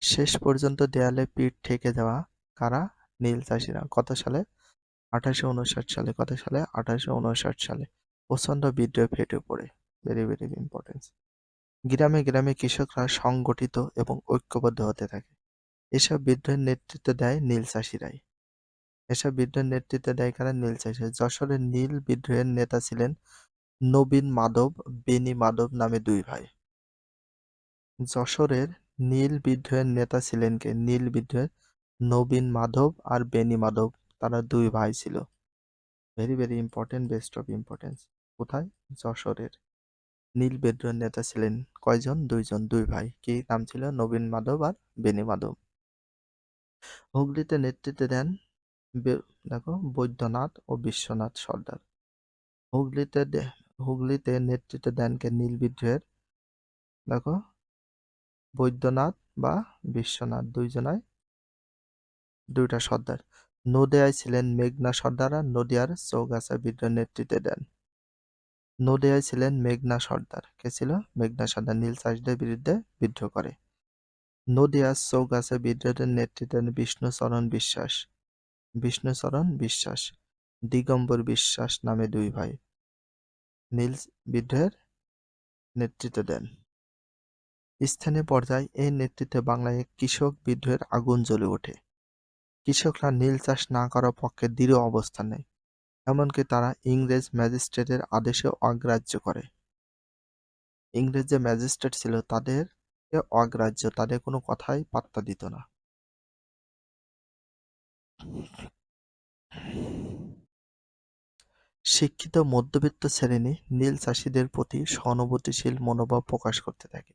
শেষ পর্যন্ত দেয়ালে পিঠ ঠেকে যাওয়া কারা? নীল চাষিরা। কত সালে? 1859 সালে। কত সালে? 1859 সালে প্রচণ্ড বিদ্রোহে ফেটে পড়ে। Very very important. গ্রামে গ্রামে কৃষকরা সংগঠিত এবং ঐক্যবদ্ধ হতে থাকে। এসব বিদ্রোহের নেতৃত্ব দেয় নীল চাষিরাই। এসব বিদ্রোহের নেতৃত্ব দেয় কারা? নীল চাষিরা। যশোরের নীল বিদ্রোহের নেতা ছিলেন নবীন মাধব, বেনি মাধব নামে দুই ভাই। যশোরের নীল বিদ্রোহের নেতা ছিলেন কে? নীল বিদ্রোহের নবীন মাধব আর বেনি মাধব, তারা দুই ভাই ছিল। Very very important, best of importance. কোথায়? যশোরের। নীল বিদ্রোহের নেতা ছিলেন কয়জন? দুইজন, দুই ভাই। কি নাম ছিল? নবীন মাধব আর বেনি মাধব। হুগলিতে নেতৃত্ব দেন দেখো বৈদ্যনাথ ও বিশ্বনাথ সর্দার। হুগলিতে নেতৃত্ব দেন কে নীল বিদ্রোহের? দেখো বৈদ্যনাথ বা বিশ্বনাথ, দুইটা সর্দার। নদিয়ায় ছিলেন মেঘনা সর্দার আর নদিয়ার চৌগাছা বিদ্রোহের নেতৃত্ব দেন। নদিয়ায় ছিলেন মেঘনা সর্দার। কে ছিল? মেঘনা সর্দার নীল চাষীদের বিরুদ্ধে বিদ্রোহ করে। নদিয়ার চৌগাছা বিদ্রোহের নেতৃত্ব দেন বিষ্ণুচরণ বিশ্বাস। বিষ্ণুচরণ বিশ্বাস, দিগম্বর বিশ্বাস নামে দুই ভাই নীল বিদ্রোহের নেতৃত্ব দেন। স্থানীয় পর্যায়ে এই নেতৃত্বে বাংলায় কৃষক বিদ্রোহের আগুন জ্বলে ওঠে। কৃষকরা নীল চাষ না করার পক্ষে দৃঢ় অবস্থান নেয়। এমনকি তারা ইংরেজ ম্যাজিস্ট্রেটের আদেশে অগ্রাহ্য করে। ইংরেজ যে ম্যাজিস্ট্রেট ছিল তাদেরকে অগ্রাহ্য, তাদের কোনো কথাই পাত্তা দিত না। শিক্ষিত মধ্যবিত্ত শ্রেণী নীল চাষীদের প্রতি সহানুভূতিশীল মনোভাব প্রকাশ করতে থাকে।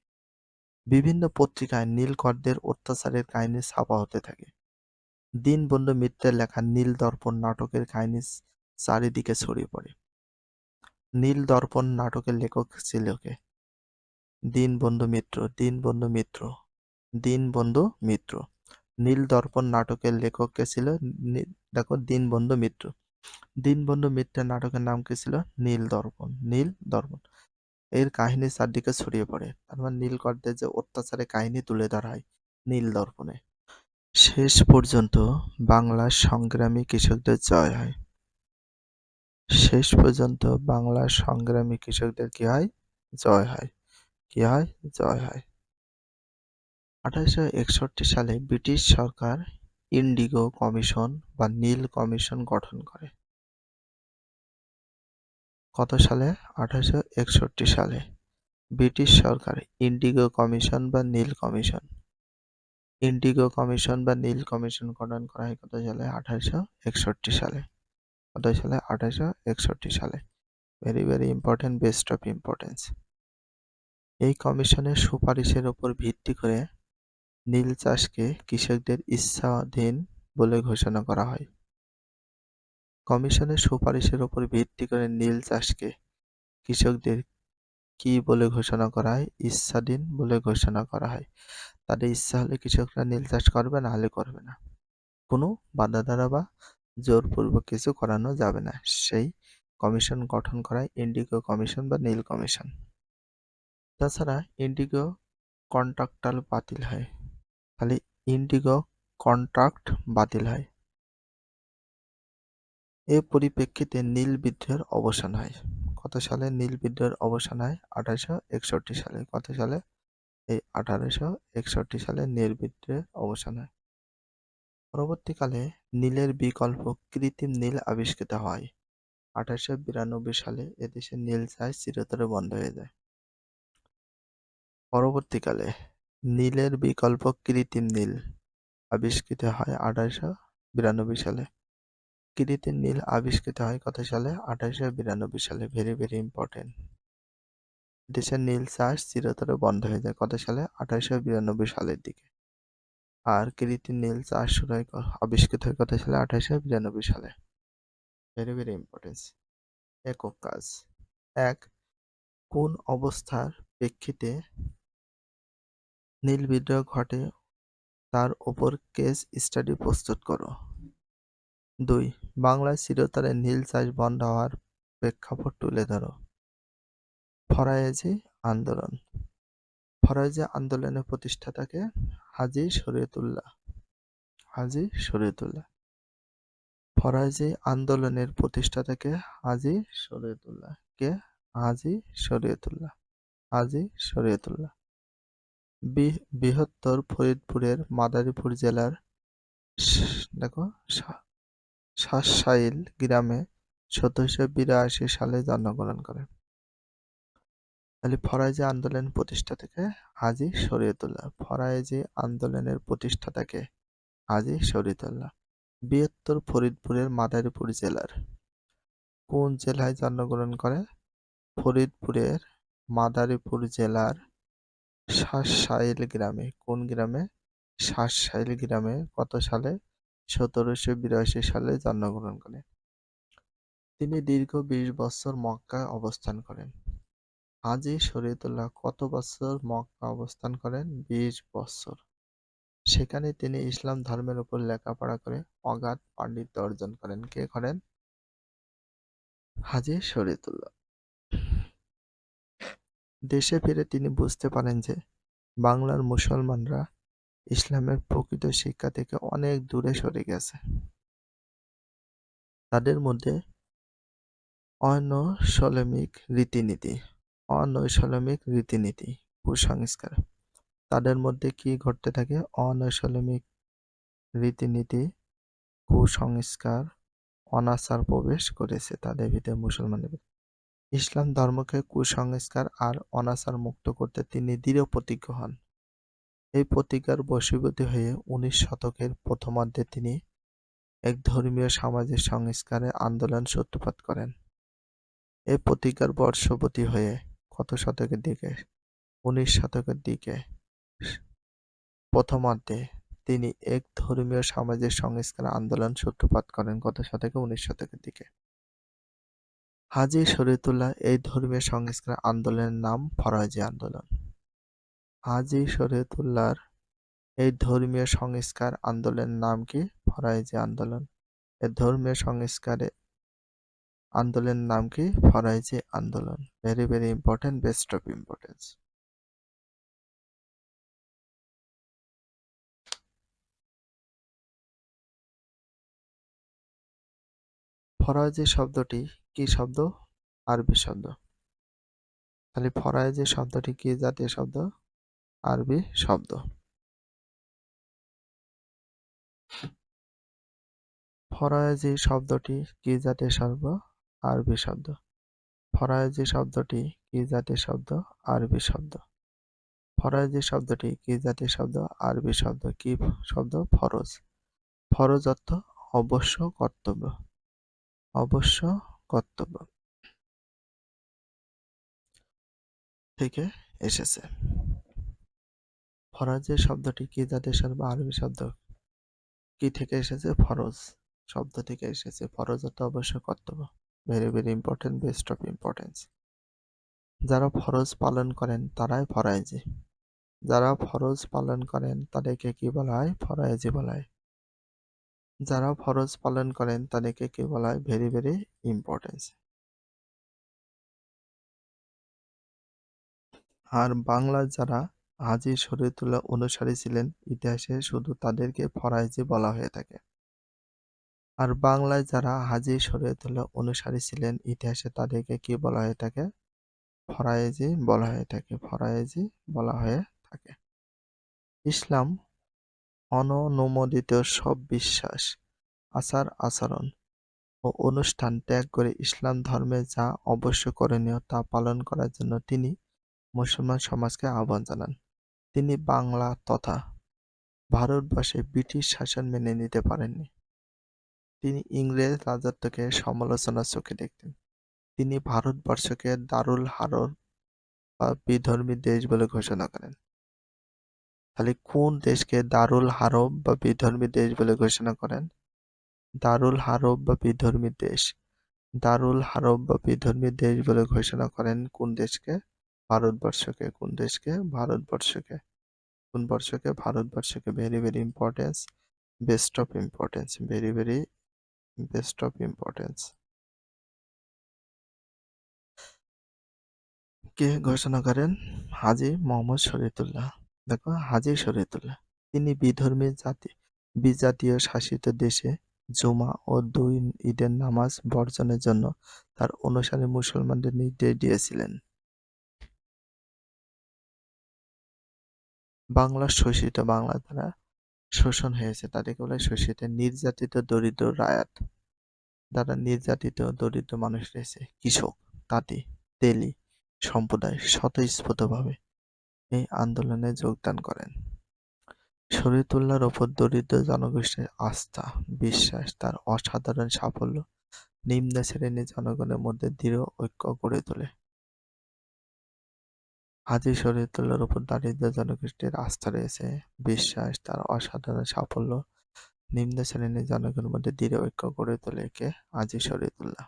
বিভিন্ন পত্রিকায় নীলকরদের অত্যাচারের কাহিনী ছাপা হতে থাকে। দীনবন্ধু মিত্রের লেখা নীল দর্পণ নাটকের কাহিনী চারিদিকে ছড়িয়ে পড়ে। নীল দর্পণ নাটকের লেখক ছিল কে? দীনবন্ধু মিত্র। দীনবন্ধু মিত্র। দীনবন্ধু মিত্র। নীল দর্পণ নাটকের লেখক কে ছিল? দেখো, দীনবন্ধু মিত্র। দীনবন্ধু মিত্রের নাটকের নাম কি ছিল? নীল দর্পণ। নীল দর্পণ। এর কাহিনী চারদিকে ছড়িয়ে পড়ে। তার মানে নীলকরদের যে অত্যাচারের কাহিনী তুলে ধরা হয় নীল দর্পণে। শেষ পর্যন্ত বাংলার সংগ্রামী কৃষকদের জয় হয়। শেষ পর্যন্ত বাংলার সংগ্রামী কৃষকদের কি হয়? জয় হয়। কি হয়? জয় হয়। 1861 সালে ব্রিটিশ সরকার ইন্ডিগো কমিশন বা নীল কমিশন গঠন করে। কত সালে? 1861 সালে ব্রিটিশ সরকার ইন্ডিগো কমিশন বা নীল কমিশন ইন্ডিগো কমিশন বা নীল কমিশন গঠন করা হয় কত সালে? 1861 সালে। কত সালে? 1861 সালে। Very very important, best of importance. এই কমিশনের সুপারিশের উপর ভিত্তি করে নীল চাষকে কৃষকদের ইচ্ছাধীন বলে ঘোষণা করা হয়। কমিশনের সুপারিশের উপর ভিত্তি করে নীল চাষকে কৃষকদের কি বলে ঘোষণা করা হয়? ইচ্ছাধীন বলে ঘোষণা করা হয়। তাদের ইচ্ছা হলে কৃষকরা নীল চাষ করবে, না হলে করবে না। কোনো বাধা দ্বারা বা জোরপূর্বক কিছু করানো যাবে না। সেই কমিশন গঠন করা হয় ইন্ডিগো কমিশন বা নীল কমিশন। তাছাড়া ইন্ডিগো কন্ট্রাক্টাল বাতিল হয়। খালি ইন্ডিগো কন্ট্রাক্ট বাতিল হয়। এর পরিপ্রেক্ষিতে নীল বিদ্রোহের অবসান হয়। কত সালে নীল বিদ্রোহের অবসান হয়? 1861 সালে। কত সালে? এই 1861 সালে নীল বিদ্রোহের অবসান হয়। পরবর্তীকালে নীলের বিকল্প কৃত্রিম নীল আবিষ্কৃত হয়। 1892 সালে এদেশে নীল চাষ চিরতরে বন্ধ হয়ে যায়। পরবর্তীকালে নীলের বিকল্প কৃত্রিম নীল আবিষ্কৃত হয় 1892 সালে। কৃত্রিম নীল আবিষ্কৃত হয় কত সালে? 1892 সালে। Very very important. দেশের নীল চাষ চিরতরে বন্ধ হয়ে যায় কত সালে? 1892 সালের দিকে। আর কৃত্রিম নীল চাষ শুরু হয় আবিষ্কৃত হয় কত সালে? 1892 সালে। Very very importance. একক কাজ। 1. কোন অবস্থার প্রেক্ষিতে নীল বিদ্রোহ ঘটে তার উপর কেস স্টাডি প্রস্তুত করো। 2. বাংলায় চিরতরে নীল চাষ বন্ধ হওয়ার প্রেক্ষাপট তুলে ধরো। ফরায়েজি আন্দোলন। ফরায়েজি আন্দোলনের প্রতিষ্ঠাতাকে? হাজী শরীয়তুল্লাহ। হাজী শরীয়তুল্লাহ। ফরায়েজি আন্দোলনের প্রতিষ্ঠাতাকে? হাজী শরীয়তুল্লাহ। কে? হাজী শরীয়তুল্লাহ। হাজী শরীয়তুল্লাহ। বৃহত্তর ফরিদপুরের মাদারীপুর জেলার দেখো শাসাইল গ্রামে 1782 সালে জন্মগ্রহণ করেন। তাহলে ফরায়েজি আন্দোলনের প্রতিষ্ঠাতাকে? হাজী শরীয়তুল্লাহ। ফরায়েজি আন্দোলনের প্রতিষ্ঠাতাকে? হাজী শরীয়তুল্লাহ। বৃহত্তর ফরিদপুরের মাদারীপুর জেলার কোন জেলায় জন্মগ্রহণ করে? ফরিদপুরের মাদারীপুর জেলার শাসাইল গ্রামে। কোন গ্রামে? শাসাইল গ্রামে। কত সালে? 1782 সালে জন্মগ্রহণ করেন। তিনি দীর্ঘ 20 বছর মক্কায় অবস্থান করেন। হাজী শরীয়তুল্লাহ কত বছর মক্কা অবস্থান করেন? 20 বছর। সেখানে তিনি ইসলাম ধর্মের উপর লেখাপড়া করে অগাধ পাণ্ডিত্য অর্জন করেন। কে করেন? হাজী শরীয়তুল্লাহ। দেশে ফিরে তিনি বুঝতে পারেন যে বাংলার মুসলমানরা ইসলামের প্রকৃত শিক্ষা থেকে অনেক দূরে সরে গেছে। তাদের মধ্যে অনৈসলামিক রীতিনীতি, কুসংস্কার। তাদের মধ্যে কি ঘটতে থাকে? অনৈসলামিক রীতিনীতি, কুসংস্কার, অনাচার প্রবেশ করেছে তাদের ভিতরে, মুসলমানদের ভিতরে। ইসলাম ধর্মকে কুসংস্কার আর অনাচার মুক্ত করতে তিনি দৃঢ় প্রতিজ্ঞ হন। এই প্রতিজ্ঞার বশীভূত হয়ে 19 শতকের প্রথমার্ধে তিনি এক ধর্মীয় সামাজিক সংস্কারের আন্দোলন সূত্রপাত করেন। এই প্রতিজ্ঞার বর্ষবতী হয়ে কত শতকের দিকে? 19 শতকের দিকে প্রথমার্ধে তিনি এক ধর্মীয় সামাজিক সংস্কার আন্দোলন সূত্রপাত করেন। কত শতকে? 19 শতকের দিকে। হাজী শরীয়তুল্লাহ এই ধর্মীয় সংস্কার আন্দোলনের নাম ফরাজি আন্দোলন। হাজী শরীয়তুল্লাহর এই ধর্মীয় সংস্কার আন্দোলনের নাম কি? ফরাজি আন্দোলন। এই ধর্মীয় সংস্কারে আন্দোলনের নাম কি? ফরাজি আন্দোলন। Very very important, best of importance. Faraji শব্দটি কি শব্দ? আরবি শব্দ। তাহলে ফরাজি শব্দটি কি জাতীয় শব্দ? আরবি শব্দ। ফরাজি শব্দটি কি জাতীয় শব্দ? আরবি শব্দ। ফরাজি শব্দটি কি জাতীয় শব্দ? আরবি শব্দ। ফরাজি শব্দটি কি জাতীয় শব্দ? আরবি শব্দ। কি শব্দ? ফরজ। ফরজ অর্থ অবশ্য কর্তব্য। অবশ্য কর্তব্য থেকে এসেছে। ফরাজি শব্দটি কি জাতীয় শব্দ? আরবি শব্দ। কি থেকে এসেছে? ফরজ শব্দ থেকে এসেছে। ফরজ অর্থ অবশ্য কর্তব্য। Very very important, best of importance. যারা ফরজ পালন করেন তারাই ফরাইজি। যারা ফরজ পালন করেন তাদেরকে কি বলা হয়? ফরাইজি বলা হয়। যারা ফরজ পালন করেন তাদেরকে কি বলা হয়? Very very importance. আর বাংলার যারা হাজী শরীয়তুল্লাহ অনুসারী ছিলেন, ইতিহাসে শুধু তাদেরকে ফরাইজি বলা হয়ে থাকে। আর বাংলায় যারা হাজী শরীয়তুল্লাহ অনুসারী ছিলেন, ইতিহাসে তাদেরকে কি বলা হয়ে থাকে? ফরায়েজি বলা হয়ে থাকে। ফরায়েজি বলা হয়ে থাকে। ইসলাম অননুমোদিত সব বিশ্বাস, আচার-আচরণ ও অনুষ্ঠান ত্যাগ করে ইসলাম ধর্মে যা অবশ্য করণীয় তা পালন করার জন্য তিনি মুসলমান সমাজকে আহ্বান জানান। তিনি বাংলা তথা ভারতবর্ষে ব্রিটিশ শাসন মেনে নিতে পারেননি। তিনি ইংরেজ রাজত্বকে সমালোচনার চোখে দেখতেন। তিনি ভারতবর্ষকে দারুল হারব বা বিধর্মী দেশ বলে ঘোষণা করেন। তাহলে কোন দেশকে দারুল হারব বা বিধর্মী দেশ বলে ঘোষণা করেন? দারুল হারব বা বিধর্মী দেশ। দারুল হারব বা বিধর্মী দেশ বলে ঘোষণা করেন কোন দেশকে? ভারতবর্ষকে। কোন দেশকে? ভারতবর্ষকে। কোন বর্ষকে? ভারতবর্ষকে। Very very importance, best of importance. Very very best of importance. কে ঘোষণা করেন? হাজী মোহাম্মদ শরীয়তুল্লাহ। দেখো, হাজী শরীয়তুল্লাহ। তিনি বিজাতীয় শাসিত দেশে জুমা ও 2 ঈদের নামাজ বর্জনের জন্য তার অনুসারী মুসলমানদের নির্দেশ দিয়েছিলেন। বাংলার শোষিত, বাংলা দ্বারা শোষণ হয়েছে তাদেরকে বলে শোষিত। নির্যাতিত দরিদ্র রায়াত, যারা নির্যাতিত দরিদ্র মানুষ রয়েছে, কৃষক, তাঁতি, তেলি সম্প্রদায় স্বতঃস্ফূর্তভাবে এই আন্দোলনে যোগদান করেন। শরীয়তুল্লাহর ওপর দরিদ্র জনগোষ্ঠীর আস্থা, বিশ্বাস, তার অসাধারণ সাফল্য নিম্ন শ্রেণীর জনগণের মধ্যে দৃঢ় ঐক্য গড়ে তোলে। হাজী শরীয়তুল্লাহর ওপর দরিদ্র জনগোষ্ঠীর আস্থা রয়েছে, বিশ্বাস, তার অসাধারণ সাফল্য নিম্ন শ্রেণীর জনগণের মধ্যে দৃঢ় ঐক্য গড়ে তোলে। কে? হাজী শরীয়তুল্লাহ।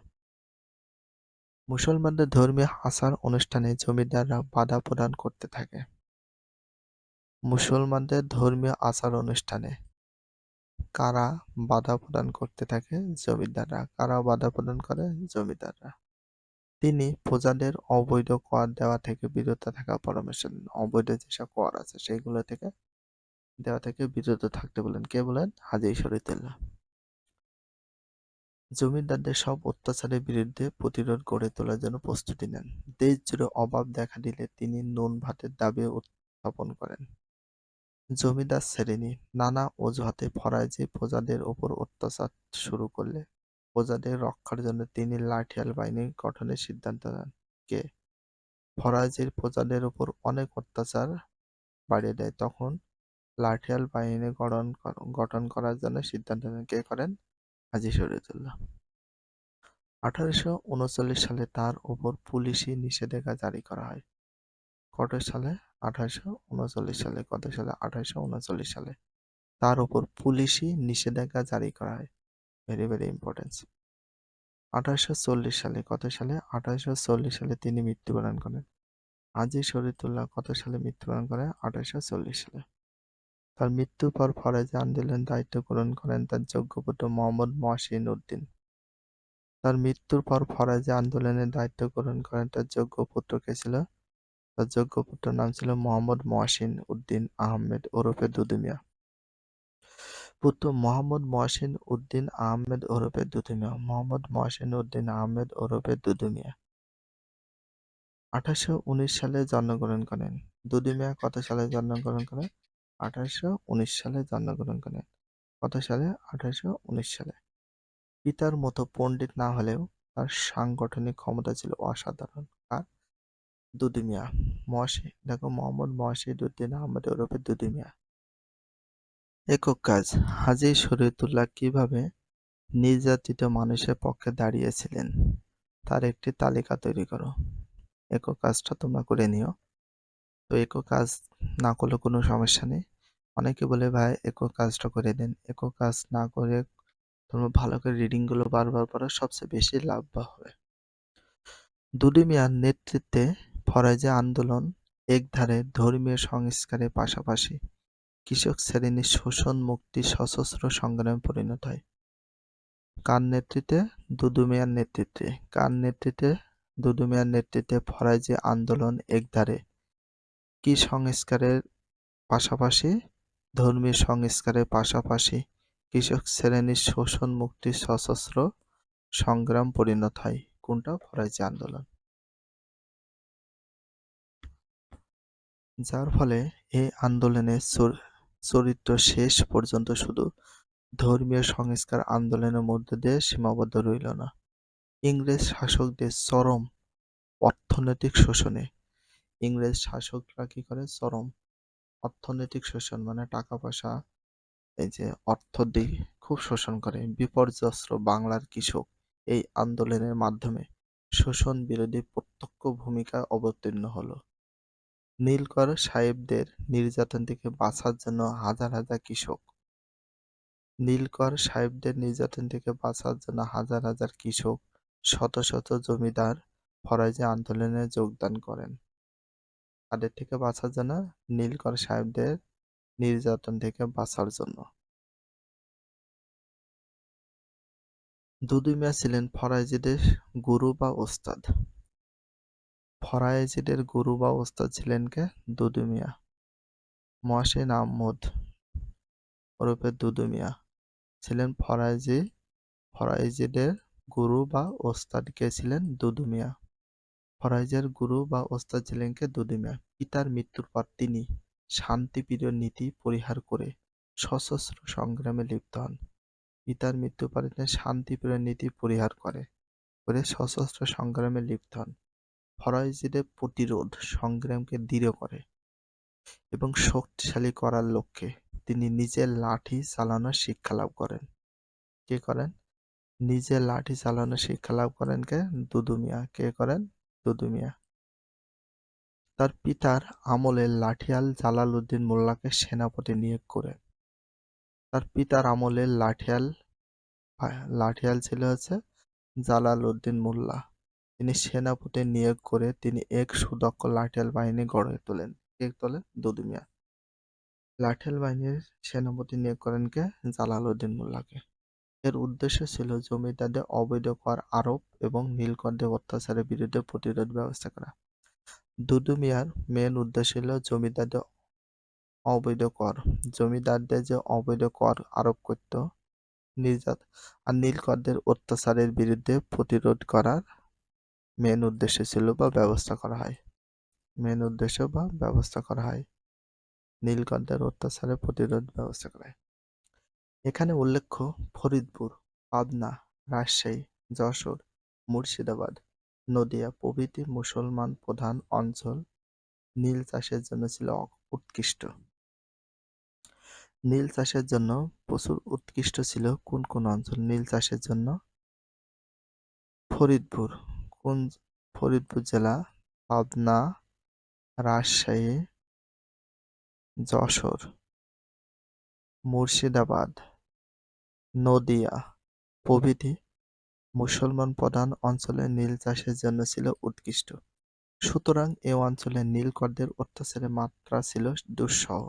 মুসলমানদের ধর্মীয় আচার অনুষ্ঠানে জমিদাররা বাধা প্রদান করতে থাকে। মুসলমানদের ধর্মীয় আচার অনুষ্ঠানে কারা বাধা প্রদান করতে থাকে? জমিদাররা। কারা বাধা প্রদান করে? জমিদাররা। তিনি প্রজাদের অবৈধ কর দেওয়া থেকে বিরত থাকার পরামর্শ দেন। অবৈধ যেসব কর আছে সেগুলো থেকে দেওয়া থেকে বিরত থাকতে বলেন। কে বলেন? হাজী শরীয়তুল্লাহ। জমিদারদের সব অত্যাচারের বিরুদ্ধে প্রতিরোধ গড়ে তোলার জন্য প্রস্তুতি নেন। দেশ জুড়ে অভাব দেখা দিলে তিনি নুন ভাতের দাবি উত্থাপন করেন। জমিদার শ্রেণী নানা অজুহাতে ফরাজি প্রজাদের ওপর অত্যাচার শুরু করলে প্রজাদের রক্ষার জন্য তিনি লাঠিয়াল বাহিনী গঠনের সিদ্ধান্ত নেন। কে? ফরাজির প্রজাদের উপর অনেক অত্যাচার বাড়িয়ে দেয়, তখন লাঠিয়াল বাহিনী গঠন করার জন্য সিদ্ধান্ত নেন। কে করেন? হাজী শরীয়তুল্লাহ। 1839 সালে তার উপর পুলিশি নিষেধাজ্ঞা জারি করা হয়। কত সালে? 1839 সালে। কত সালে? 1839 সালে তার উপর পুলিশি নিষেধাজ্ঞা জারি করা হয়। Very very important. 1840 সালে। কত সালে? 1840 সালে তিনি মৃত্যুবরণ করেন। হাজী শরীয়তুল্লাহ কত সালে মৃত্যুবরণ করেন? 1840 সালে। তার মৃত্যুর পর ফরাজি আন্দোলনের দায়িত্ব গ্রহণ করেন তার যোগ্য পুত্র মোহাম্মদ মহসিন উদ্দিন। তার মৃত্যুর পর ফরাজি আন্দোলনের দায়িত্ব গ্রহণ করেন তার যোগ্য পুত্র কে ছিল? তার যোগ্য পুত্রের নাম ছিল মোহাম্মদ মহসিন উদ্দিন আহমেদ ওরফে দুদু মিয়া। পুত্র মোহাম্মদ মহসিন উদ্দিন আহমেদ ওরফে দুদু মিয়া। মোহাম্মদ মহসিন উদ্দিন আহমেদ ওরফে দুদু মিয়া 1819 সালে জন্মগ্রহণ করেন। দুদু মিয়া কত সালে জন্মগ্রহণ করেন? 1819 সালে জন্মগ্রহণ করেন। কত সালে? 1819 সালে। পিতার মতো পণ্ডিত না হলেও তার সাংগঠনিক ক্ষমতা ছিল অসাধারণ। আর দুদু মিয়া দেখো মোহাম্মদ মহসিন উদ্দিন আহমেদ ওরফে দুদু মিয়া। একক কাজ। হাজী শরীয়তুল্লাহ কিভাবে নির্যাতিত মানুষের পক্ষে দাঁড়িয়েছিলেন তার একটি তালিকা তৈরি করো। একক কাজটা তোমরা করে নিও। তো একক কাজ না করলে কোনো সমস্যা নেই। অনেকে বলে ভাই একক কাজটা করে দেন। একক কাজ না করে তোমরা ভালো করে রিডিং গুলো বারবার পড়ো, সবচেয়ে বেশি লাভ হবে। দুদু মিয়ার নেতৃত্বে ফরাজি আন্দোলন একধারে ধর্মীয় সংস্কারের পাশাপাশি কৃষক শ্রেণীর শোষণ মুক্তি সশস্ত্র সংগ্রামে পরিণত হয়। কার নেতৃত্বে? দুদু মিয়ার নেতৃত্বে। কার নেতৃত্বে? দুদু মিয়ার নেতৃত্বে ফরাজি আন্দোলন একধারে কি সংস্কারের পাশাপাশি? ধর্মীয় সংস্কারের পাশাপাশি কৃষক শ্রেণীর শোষণ মুক্তি সশস্ত্র সংগ্রাম পরিণত হয়। কোনটা? ফরাজি আন্দোলন। যার ফলে এই আন্দোলনের চরিত্র শেষ পর্যন্ত শুধু ধর্মীয় সংস্কার আন্দোলনের মধ্য দিয়ে সীমাবদ্ধ রইল না। ইংরেজ শাসকদের চরম অর্থনৈতিক শোষণে ইংরেজ শাসকরা কি করে? চরম অর্থনৈতিক শোষণ মানে টাকা পয়সা, এই যে অর্থ দিয়ে খুব শোষণ করে। বিপর্যস্ত বাংলার কৃষক এই আন্দোলনের মাধ্যমে শোষণ বিরোধী প্রত্যক্ষ ভূমিকায় অবতীর্ণ হলো। নীলকর সাহেবদের নির্যাতন থেকে বাঁচার জন্য হাজার হাজার কৃষক নীলকর সাহেবদের নির্যাতন থেকে বাঁচার জন্য হাজার হাজার কৃষক, শত শত জমিদার ফরাজি আন্দোলনে যোগদান করেন। তাদের থেকে বাঁচার জন্য? নীলকর সাহেবদের নির্যাতন থেকে বাঁচার জন্য। দুদু মিয়া ছিলেন ফরাজিদের গুরু বা ওস্তাদ। ফরাজিদের গুরু বা ওস্তাদ ছিলেন কে? দুদু মিয়া। মহসিন আহমদ ওরফে দুদু মিয়া ছিলেন ফরাজিদের গুরু বা ওস্তাদ। কে ছিলেন? দুদু মিয়া। ফরাজিদের গুরু বা ওস্তাদ ছিলেন কে? দুদু মিয়া। পিতার মৃত্যুর পর তিনি শান্তিপ্রিয় নীতি পরিহার করে সশস্ত্র সংগ্রামে লিপ্ত হন। পিতার মৃত্যুর পরে তিনি শান্তিপ্রিয় নীতি পরিহার করে সশস্ত্র সংগ্রামে লিপ্ত হন। ফরাজিদের প্রতিরোধ সংগ্রামকে দৃঢ় করে এবং শক্তিশালী করার লক্ষ্যে তিনি নিজে লাঠি চালানোর শিক্ষা লাভ করেন। কে করেন? নিজে লাঠি চালানোর শিক্ষা লাভ করেন কে? দুদু মিয়া। কে করেন? দুদু মিয়া। তার পিতার আমলে লাঠিয়াল জালালউদ্দিন মোল্লাকে সেনাপতি নিয়োগ করে। তার পিতার আমলে লাঠিয়াল ছিল হচ্ছে জালালউদ্দিন মোল্লা। তিনি সেনাপতি নিয়োগ করে তিনি এক সুদক্ষ লাঠিয়াল বাহিনী গড়ে তোলেন। কে তোলেন? দুদু মিয়া। লাঠিয়াল বাহিনীর সেনাপতি নিয়োগ করেন কে? জালালউদ্দিন মোল্লাকে। এর উদ্দেশ্য ছিল জমিদারদের অবৈধ কর আরোপ এবং নীলকরদের অত্যাচারের বিরুদ্ধে প্রতিরোধ ব্যবস্থা করা। দুদু মিয়ার মেন উদ্দেশ্য ছিল জমিদারদের অবৈধ কর, জমিদারদের যে অবৈধ কর আরোপ করত, আর নীলকরদের অত্যাচারের বিরুদ্ধে প্রতিরোধ করার মেন উদ্দেশ্য ছিল বা ব্যবস্থা করা হয়। মেন উদ্দেশ্য বা ব্যবস্থা করা হয় নীলকরদের অত্যাচারের প্রতিরোধ ব্যবস্থা করা হয়। এখানে উল্লেখ্য ফরিদপুর, পাবনা, রাজশাহী, যশোর, মুর্শিদাবাদ, নদিয়া প্রভৃতি মুসলমান প্রধান অঞ্চল নীল চাষের জন্য ছিল উৎকৃষ্ট। নীল চাষের জন্য প্রচুর উৎকৃষ্ট ছিল কোন কোন অঞ্চল নীল চাষের জন্য? ফরিদপুর, কোন ফরিদপুর জেলা, পাবনা, রাজশাহী, যশোর, মুর্শিদাবাদ, নদিয়া প্রভৃতি মুসলমান প্রধান অঞ্চলে নীল চাষের জন্য ছিল উৎকৃষ্ট। সুতরাং এ অঞ্চলে নীলকরদের অত্যাচারের মাত্রা ছিল দুঃসহ।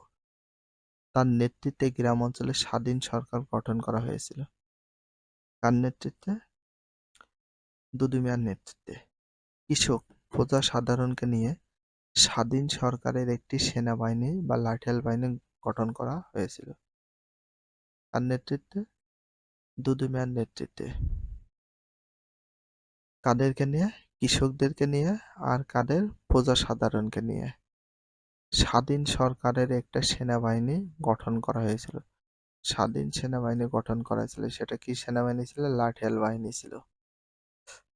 তার নেতৃত্বে গ্রাম অঞ্চলে স্বাধীন সরকার গঠন করা হয়েছিল। কার নেতৃত্বে? দুদু মিয়ার নেতৃত্বে। কৃষক, প্রজা সাধারণকে নিয়ে স্বাধীন সরকারের একটি সেনাবাহিনী বা লাঠিয়াল বাহিনী গঠন করা হয়েছিল। কার নেতৃত্বে? দুদু মিয়ার নেতৃত্বে। কাদেরকে নিয়ে? কৃষকদেরকে নিয়ে। আর কাদের? প্রজা সাধারণকে নিয়ে স্বাধীন সরকারের একটা সেনাবাহিনী গঠন করা হয়েছিল। স্বাধীন সেনাবাহিনী গঠন করা হয়েছিল, সেটা কি সেনাবাহিনী ছিল? লাঠিয়াল বাহিনী ছিল।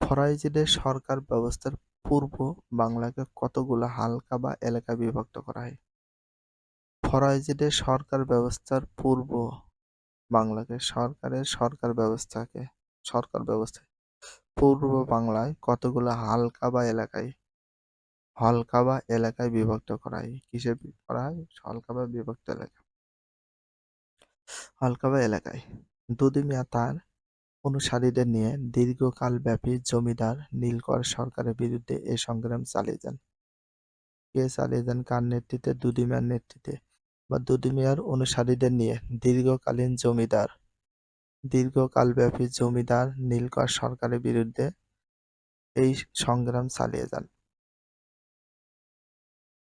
ফরাইজিদের সরকার ব্যবস্থার পূর্ব বাংলাকে কতগুলো হালকা বা এলাকায় বিভক্ত করা হয়? ফরাইজিদের সরকার ব্যবস্থার পূর্ব বাংলাকে সরকার ব্যবস্থায় পূর্ব বাংলায় কতগুলো হালকা বা এলাকায় বিভক্ত করা হয়? কিসে করা হয়? হালকা বা বিভক্ত এলাকা, হালকা বা এলাকায়। দুদু মিয়া তার অনুসারীদের নিয়ে দীর্ঘকালব্যাপী জমিদার নীলকর সরকারের বিরুদ্ধে এ সংগ্রাম চালিয়ে যান। কে চালিয়ে যান? কার নেতৃত্বে? দুদু মিয়ার নেতৃত্বে বা দুদু মিয়ার অনুসারীদের নিয়ে দীর্ঘকালব্যাপী জমিদার নীলকর সরকারের বিরুদ্ধে এই সংগ্রাম চালিয়ে যান।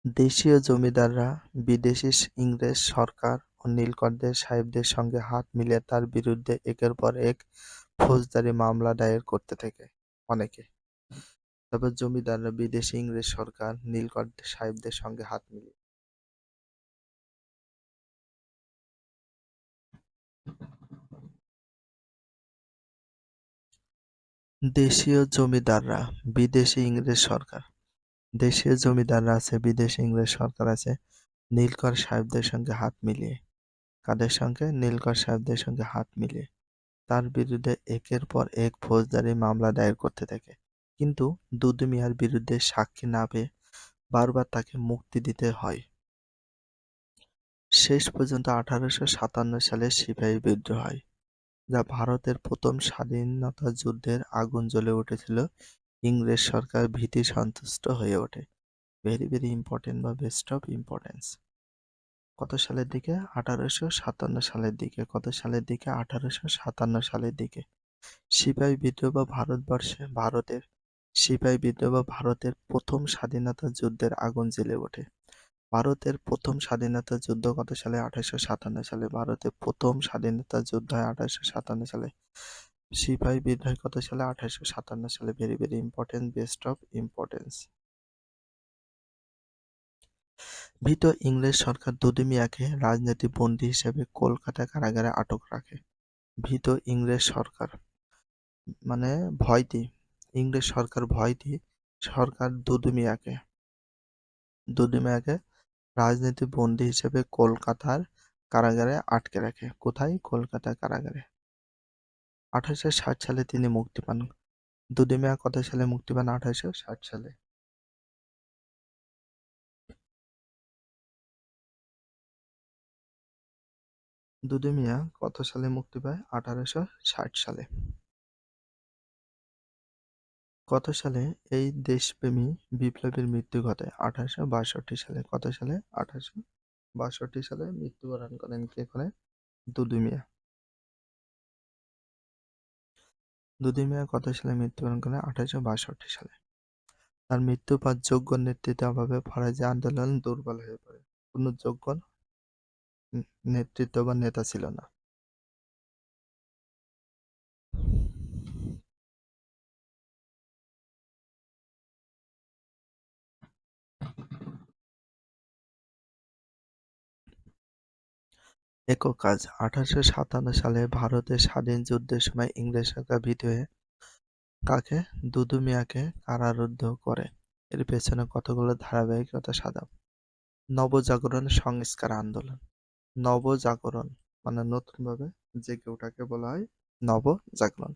দেশীয় জমিদাররা বিদেশি ইংরেজ সরকার ও নীলকরদের সাহেবদের সঙ্গে হাত মিলিয়ে তার বিরুদ্ধে একের পর এক ফৌজদারি মামলা দায়ের করতে থাকে অনেকে। তারপর জমিদাররা বিদেশি ইংরেজ সরকার নীলকর সাহেবদের সঙ্গে হাত মিলিয়ে দেশীয় জমিদাররা বিদেশি ইংরেজ সরকার, দেশীয় জমিদাররা আছে, বিদেশি ইংরেজ সরকার আছে, নীলকর সাহেবদের সঙ্গে হাত মিলিয়ে। কাদের সঙ্গে? নীলকর সাহেবদের সঙ্গে হাত মিলিয়ে তার বিরুদ্ধে একের পর এক ফৌজদারি মামলা দায়ের করতে থাকে। কিন্তু দুদু মিয়ার বিরুদ্ধে সাক্ষী না পেয়ে বারবার তাকে মুক্তি দিতে হয়। শেষ পর্যন্ত 1857 সালে সিপাহী বিদ্রোহ হয়, যা ভারতের প্রথম স্বাধীনতা যুদ্ধের আগুন জ্বলে উঠেছিল। ইংরেজ সরকার ভীতি সন্তুষ্ট হয়ে ওঠে। ভেরি ভেরি ইম্পর্টেন্ট বা বেস্ট অফ ইম্পর্টেন্স। কত সালের দিকে? 1857 সালের দিকে। কত সালের দিকে? 1857 সালের দিকে। সিপাহী বিদ্রোহ বা ভারতের সিপাহী বিদ্রোহ বা ভারতের প্রথম স্বাধীনতা যুদ্ধের আগুন জ্বলে ওঠে। ভারতের প্রথম স্বাধীনতা যুদ্ধ কত সালে? 1857 সালে। ভারতের প্রথম স্বাধীনতা যুদ্ধ হয় 1857 সালে। সিপাহী বিদ্রোহ কত সালে? 1857 সালে। Very very important, best of importance. ভীত ইংরেজ সরকার দুদু মিয়াকে রাজনৈতিক বন্দী হিসেবে কলকাতা কারাগারে আটক রাখে। ভীত ইংরেজ সরকার মানে ইংরেজ সরকার সরকার দুদু মিয়াকে রাজনৈতিক বন্দী হিসেবে কলকাতার কারাগারে আটকে রাখে। কোথায়? কলকাতা কারাগারে। 1860 সালে তিনি মুক্তি পান। দুদু মিয়া কত সালে মুক্তি পান? 1860 সালে। দুদু মিয়া কত সালে মুক্তি পায়? 1860 সালে। কত সালে এই দেশপ্রেমী বিপ্লবীর মৃত্যু ঘটে? 1862 সালে। কত সালে? 1862 সালে মৃত্যুবরণ করেন কে করে? দুদু মিয়া। দুদু মিয়া কত সালে মৃত্যুবরণ করেন? 1862 সালে। তার মৃত্যুর পর যোগ্য নেতৃত্বের অভাবে ফরাজি আন্দোলন দুর্বল হয়ে পড়ে। কোনো যোগ্য নেতৃত্ব বা নেতা ছিল না। একক কাজ 1857 সালে ভারতের স্বাধীন যুদ্ধের সময় ইংরেজ সরকার ভীত হয়ে কাকে? দুদু মিয়াকে কারারুদ্ধ করে। এর পেছনে কতগুলো ধারাবাহিকতা সাজাও। নবজাগরণ সংস্কার আন্দোলন। নবজাগরণ মানে নতুনভাবে জেগে ওঠাকে বলা হয় নবজাগরণ।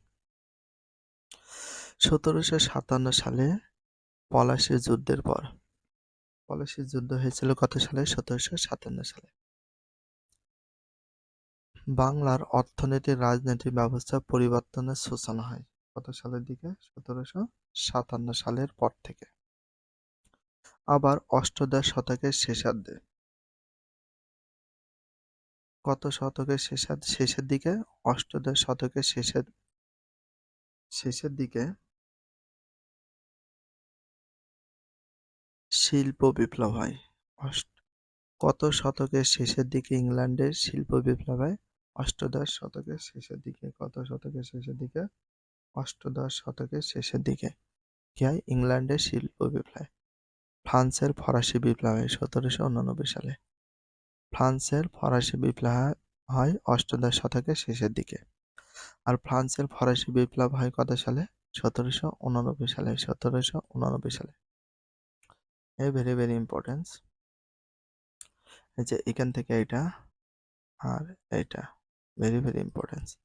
1757 সালে পলাশী যুদ্ধের পর। পলাশী যুদ্ধ হয়েছিল কত সালে? 1757 সালে। বাংলার অর্থনীতি রাজনৈতিক ব্যবস্থা পরিবর্তনের সূচনা হয় কত সালের দিকে? 1757 সালের পর থেকে। আবার অষ্টাদশ শতকের শেষার্ধে। কত শতকের শেষের দিকে? অষ্টাদশ শতকের শেষের দিকে শিল্প বিপ্লব হয়। কত শতকের শেষের দিকে ইংল্যান্ডের শিল্প বিপ্লব হয়? অষ্টাদশ শতকের শেষের দিকে। কত শতকের শেষের দিকে? অষ্টাদশ শতকের শেষের দিকে কি হয়? ইংল্যান্ডের শিল্প বিপ্লব। ফ্রান্সের ফরাসি বিপ্লব হয় 1789 সালে। ফ্রান্সের ফরাসি বিপ্লব হয় অষ্টাদশ শতকের শেষের দিকে। আর ফ্রান্সের ফরাসি বিপ্লব হয় কত সালে? 1789 সালে। 1789 সালে। Very very importance. এই যে এখান থেকে এটা আর এটা ভেরি ভেরি ইম্পর্টেন্স।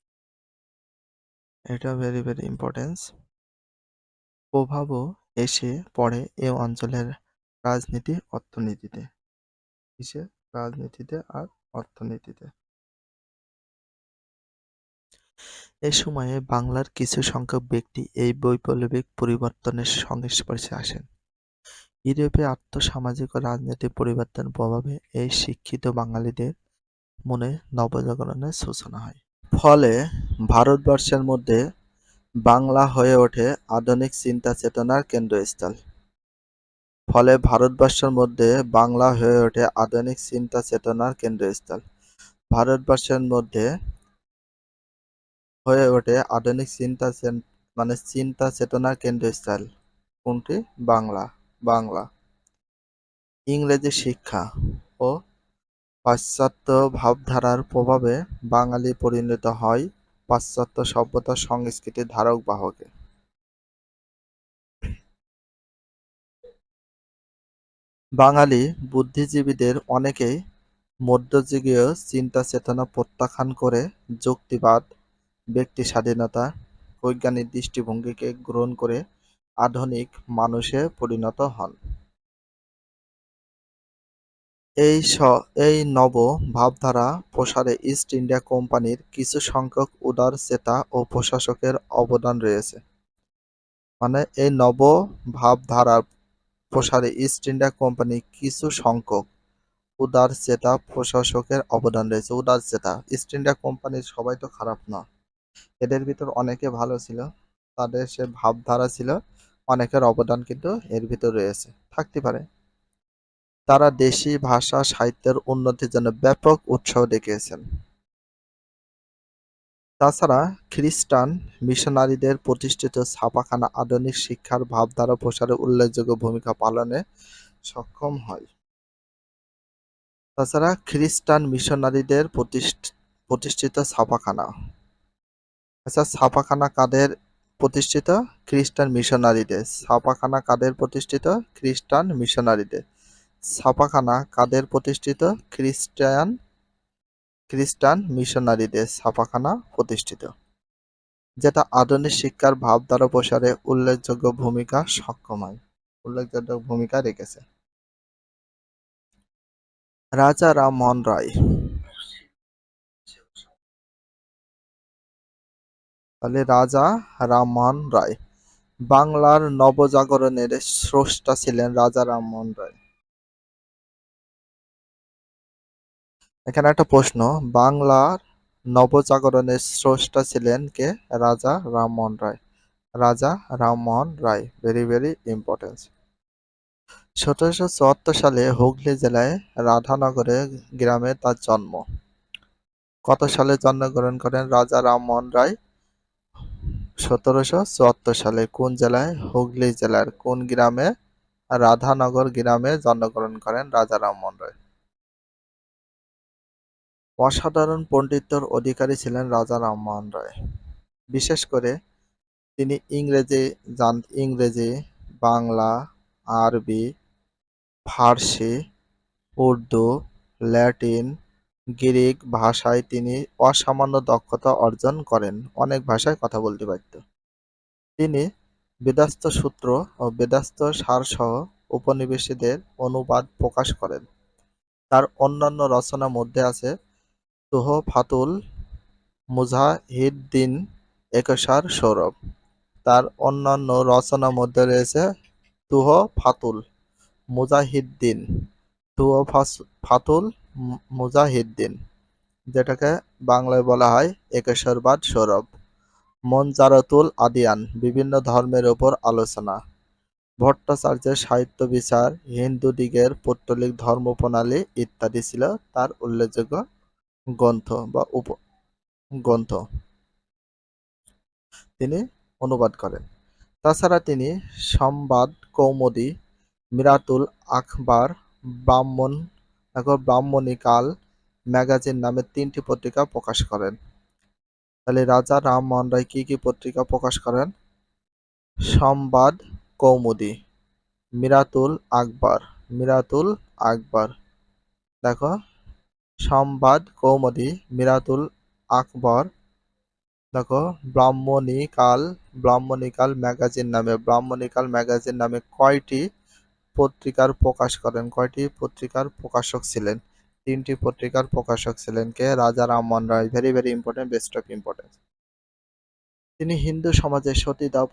এটা ভেরি ভেরি ইম্পর্টেন্স। প্রভাবও এসে পড়ে এ অঞ্চলের রাজনীতি অর্থনীতিতে। কিসে? রাজনীতিতে আর অর্থনীতিতে। এ সময়ে বাংলার কিছু সংখ্যক ব্যক্তি এই বৈপ্লবিক পরিবর্তনের সংস্পর্শে আসেন। ইউরোপে আর্থ-সামাজিক ও রাজনৈতিক পরিবর্তনের প্রভাবে এই শিক্ষিত বাঙালিদের মনে নবজাগরণের সূচনা হয়। ফলে ভারতবর্ষের মধ্যে বাংলা হয়ে ওঠে আধুনিক চিন্তা চেতনার কেন্দ্রস্থল। ফলে ভারতবর্ষের মধ্যে বাংলা হয়ে ওঠে আধুনিক চিন্তা চেতনার কেন্দ্রস্থল। ভারতবর্ষের মধ্যে হয়ে ওঠে আধুনিক চিন্তা চেতনার কেন্দ্রস্থল। কোনটি? বাংলা। বাংলা। ইংরেজি শিক্ষা ও পাশ্চাত্য ভাবধারার প্রভাবে বাঙালি পরিণত হয় পাশ্চাত্য সভ্যতা সংস্কৃতির ধারক বাহকে। বাঙালি বুদ্ধিজীবীদের অনেকেই মধ্যযুগীয় চিন্তা চেতনা প্রত্যাখ্যান করে যুক্তিবাদ, ব্যক্তি স্বাধীনতা, বৈজ্ঞানিক দৃষ্টিভঙ্গিকে গ্রহণ করে আধুনিক মানুষে পরিণত হন। এই নব ভাবধারা প্রসারে ইস্ট ইন্ডিয়া কোম্পানির কিছু সংখ্যক উদারচেতা ও প্রশাসকের অবদান রয়েছে। মানে এই নব ভাবধারার প্রসারে ইস্ট ইন্ডিয়া কোম্পানির কিছু সংখ্যক উদারচেতা প্রশাসকের অবদান রয়েছে। উদারচেতা, ইস্ট ইন্ডিয়া কোম্পানির সবাই তো খারাপ না, এদের ভিতর অনেকে ভালো ছিল, তাদের সে ভাবধারা ছিল, অনেকের অবদান কিন্তু এর ভিতর রয়েছে, থাকতে পারে। তারা দেশি ভাষা সাহিত্যের উন্নতির জন্য ব্যাপক উৎসাহ দেখিয়েছেন। তাছাড়া খ্রিস্টান মিশনারিদের প্রতিষ্ঠিত ছাপাখানা আধুনিক শিক্ষার ভাবধারা প্রসারে উল্লেখযোগ্য ভূমিকা পালনে সক্ষম হয়। তাছাড়া খ্রিস্টান মিশনারিদের প্রতিষ্ঠিত ছাপাখানা। আচ্ছা, ছাপাখানা কাদের প্রতিষ্ঠিত? খ্রিস্টান মিশনারিদের। ছাপাখানা কাদের প্রতিষ্ঠিত? খ্রিস্টান মিশনারিদের। ছাপাখানা কাদের প্রতিষ্ঠিত? খ্রিস্টান মিশনারিদের ছাপাখানা প্রতিষ্ঠিত, যেটা আধুনিক শিক্ষার ভাবধারা প্রসারে উল্লেখযোগ্য ভূমিকা রেখেছে। রাজা রামমোহন রায়। তাহলে রাজা রামমোহন রায় বাংলার নবজাগরণের স্রষ্টা ছিলেন রাজা রামমোহন রায়। এখানে একটা প্রশ্ন, বাংলার নবজাগরণের স্রষ্টা ছিলেন কে? রাজা রামমোহন রায়। রাজা Rammohan Roy, very very important. ১৭৭৪ সালে হুগলি জেলায় রাধানগরে গ্রামে তার জন্ম। কত সালে জন্মগ্রহণ করেন রাজা রামমোহন রায়? ১৭৭৪ সালে। কোন জেলায়? হুগলি জেলার কোন গ্রামে? রাধানগর গ্রামে জন্মগ্রহণ করেন রাজা রামমোহন রায়। অসাধারণ পাণ্ডিত্যের অধিকারী ছিলেন রাজা রামমোহন রায়। বিশেষ করে তিনি ইংরেজি, বাংলা, আরবি, ফার্সি, উর্দু, ল্যাটিন, গ্রিক ভাষায় তিনি অসামান্য দক্ষতা অর্জন করেন। অনেক ভাষায় কথা বলতে পারত। তিনি বেদান্ত সূত্র ও বেদান্ত সারসহ উপনিবেশিদের অনুবাদ প্রকাশ করেন। তার অন্যান্য রচনার মধ্যে আছে তুহফাতুল মুজাহিদ্দিন, একেশ্বর সৌরভ। তার অন্যান্য রচনার মধ্যে রয়েছে তুহফাতুল মুজাহিদ্দিন, তুহফাতুল মুজাহিদ্দিন, যেটাকে বাংলায় বলা হয় একেশ্বরবাদ সৌরভ। মনজারাতুল আদিয়ান, বিভিন্ন ধর্মের উপর আলোচনা। ভট্টাচার্যের সাহিত্য বিচার, হিন্দুদিগের পৌত্তলিক ধর্মপ্রণালী ইত্যাদি ছিল তার উল্লেখযোগ্য গ্রন্থ বা গ্রন্থ তিনি অনুবাদ করেন। তাছাড়া তিনি সংবাদ কৌমুদী, মিরাতুল আখবার, ব্রাহ্মণিকাল ম্যাগাজিন নামে ৩টি পত্রিকা প্রকাশ করেন। তাহলে রাজা রামমোহন রায় কি কি পত্রিকা প্রকাশ করেন? সংবাদ কৌমুদী, মিরাতুল আকবর, দেখো, সংবাদ কৌমুদী, মিরাতুল আকবর, দেখো, ব্রাহ্মণিকাল ম্যাগাজিন নামে কয়টি পত্রিকার প্রকাশ করেন? কয়টি পত্রিকার প্রকাশক ছিলেন? ৩টি পত্রিকার প্রকাশক ছিলেন কে? Raja Rammohan Roy, very very important, best of importance. তিনি হিন্দু সমাজে সতীদাহ,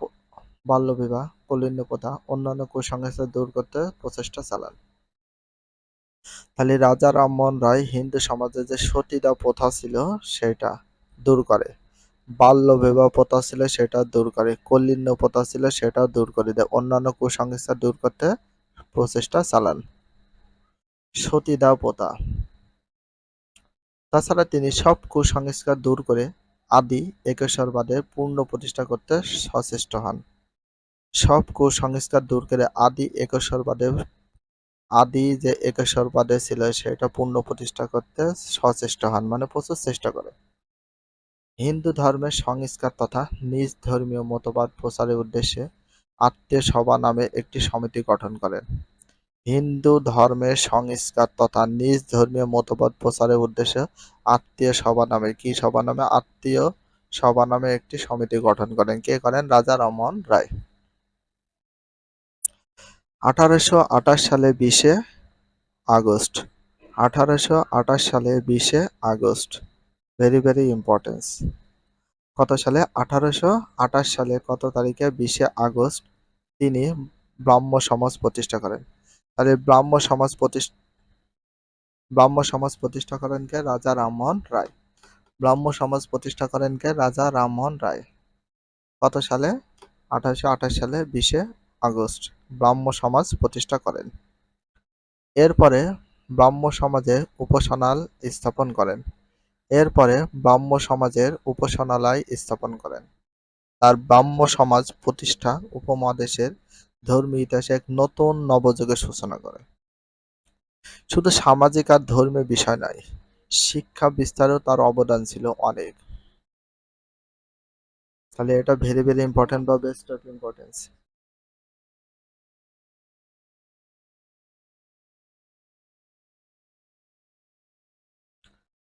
বাল্যবিবাহ, কৌলীন্য প্রথা, অন্যান্য কুসংস্কার দূর করতে প্রচেষ্টা চালান। তাহলে রাজা রামমোহন রায় হিন্দু সমাজে যে সতীদাহ প্রথা ছিল সেটা দূর করে, বাল্যবিবাহ প্রথা ছিল সেটা দূর করে, কৌলীন্য প্রথা ছিল সেটা দূর করে দেয়, অন্যান্য কুসংস্কার দূর করতে প্রচেষ্টা চালান। সতীদাহ প্রথা। তাছাড়া তিনি সব কুসংস্কার দূর করে আদি একেশ্বরবাদের পূর্ণ প্রতিষ্ঠা করতে সচেষ্ট হন। সব কুসংস্কার দূর করে আদি যে একেশ্বরবাদে ছিল সেটা পূর্ণ প্রতিষ্ঠা করতে সচেষ্ট হন, মানে প্রচুর চেষ্টা করে। হিন্দু ধর্মের সংস্কার তথা নিজ ধর্মীয় মতবাদ প্রচারের উদ্দেশ্যে আত্মীয় সভা নামে একটি সমিতি গঠন করেন। হিন্দু ধর্মের সংস্কার তথা নিজ ধর্মীয় মতবাদ প্রচারের উদ্দেশ্যে আত্মীয় সভা নামে একটি সমিতি গঠন করেন। কে করেন? রাজা রামমোহন রায়। 1828 সালে 20শে আগস্ট, 1828 সালে 20শে আগস্ট, ভেরি ভেরি ইম্পর্টেন্স। কত সালে? 1828 সালে কত তারিখে? 20শে আগস্ট তিনি ব্রাহ্ম সমাজ প্রতিষ্ঠা করেন। তাহলে ব্রাহ্ম সমাজ প্রতিষ্ঠা করেন কে? রাজা রামমোহন রায়। ব্রাহ্ম সমাজ প্রতিষ্ঠা করেন কে? রাজা রামমোহন রায়। কত সালে? 1828 সালে 20শে আগস্ট ব্রাহ্ম সমাজ প্রতিষ্ঠা করেন। এরপরে ব্রাহ্ম সমাজে উপাসনালয় স্থাপন করেন। তার ব্রাহ্ম সমাজ প্রতিষ্ঠা উপমহাদেশের ধর্মীয় ইতিহাসে এক নতুন নবযুগের সূচনা করে। শুধু সামাজিক আর ধর্মীয় বিষয় নয়, শিক্ষা বিস্তারেও তার অবদান ছিল অনেক। তাহলে এটা ভেরি ভেরি ইম্পর্টেন্ট বা বেস্ট অফ ইম্পর্টেন্স।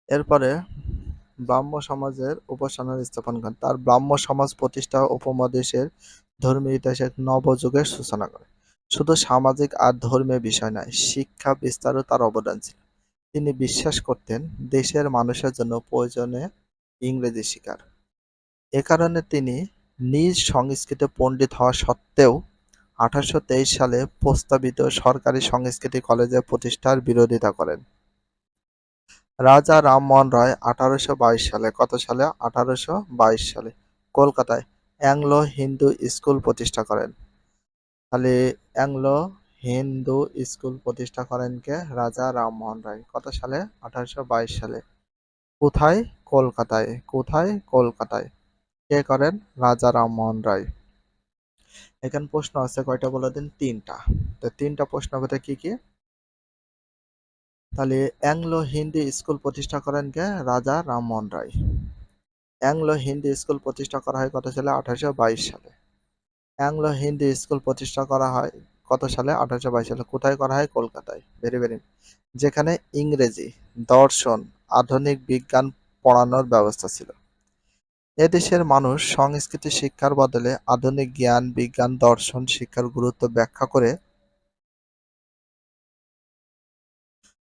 এরপরে ব্রাহ্ম সমাজের উপাসনালয় স্থাপন করেন। তার ব্রাহ্ম সমাজ প্রতিষ্ঠা উপমহাদেশের ধর্মীয় ইতিহাসে এক নবযুগের সূচনা করে। শুধু সামাজিক আর ধর্মীয় বিষয় নয়, শিক্ষা বিস্তারেও তার অবদান ছিল। তিনি বিশ্বাস করতেন দেশের মানুষের জন্য প্রয়োজনে ইংরেজি শিকার। এ কারণে তিনি নিজ সংস্কৃতে পণ্ডিত হওয়া সত্ত্বেও 1823 সালে প্রস্তাবিত সরকারি সংস্কৃত কলেজের প্রতিষ্ঠার বিরোধিতা করেন। রাজা রামমোহন রায় 1822 সালে, কত সালে? 1822 সালে কলকাতায় অ্যাংলো হিন্দু স্কুল প্রতিষ্ঠা করেন। তাহলে অ্যাংলো হিন্দু স্কুল প্রতিষ্ঠা করেন কে? রাজা রামমোহন রায়। কত সালে? 1822 সালে। কোথায়? কলকাতায়। কোথায়? কলকাতায়। কে করেন? রাজা রামমোহন রায়। এখানে প্রশ্ন আছে কয়টা বলে দিন? 3টা। তো 3টা প্রশ্ন হবে কি কি? তাহলে অ্যাংলো হিন্দি স্কুল প্রতিষ্ঠা করেন কে? রাজা রামমোহন রায়। অ্যাংলো হিন্দি স্কুল প্রতিষ্ঠা করা হয় কত সালে? 1822 সালে। অ্যাংলো হিন্দি স্কুল প্রতিষ্ঠা করা হয় কত সালে? 1822 সালে। কোথায় করা হয়? কলকাতায়। Very very. যেখানে ইংরেজি, দর্শন, আধুনিক বিজ্ঞান পড়ানোর ব্যবস্থা ছিল। এদেশের মানুষ সংস্কৃতি শিক্ষার বদলে আধুনিক জ্ঞান, বিজ্ঞান, দর্শন শিক্ষার গুরুত্ব ব্যাখ্যা করে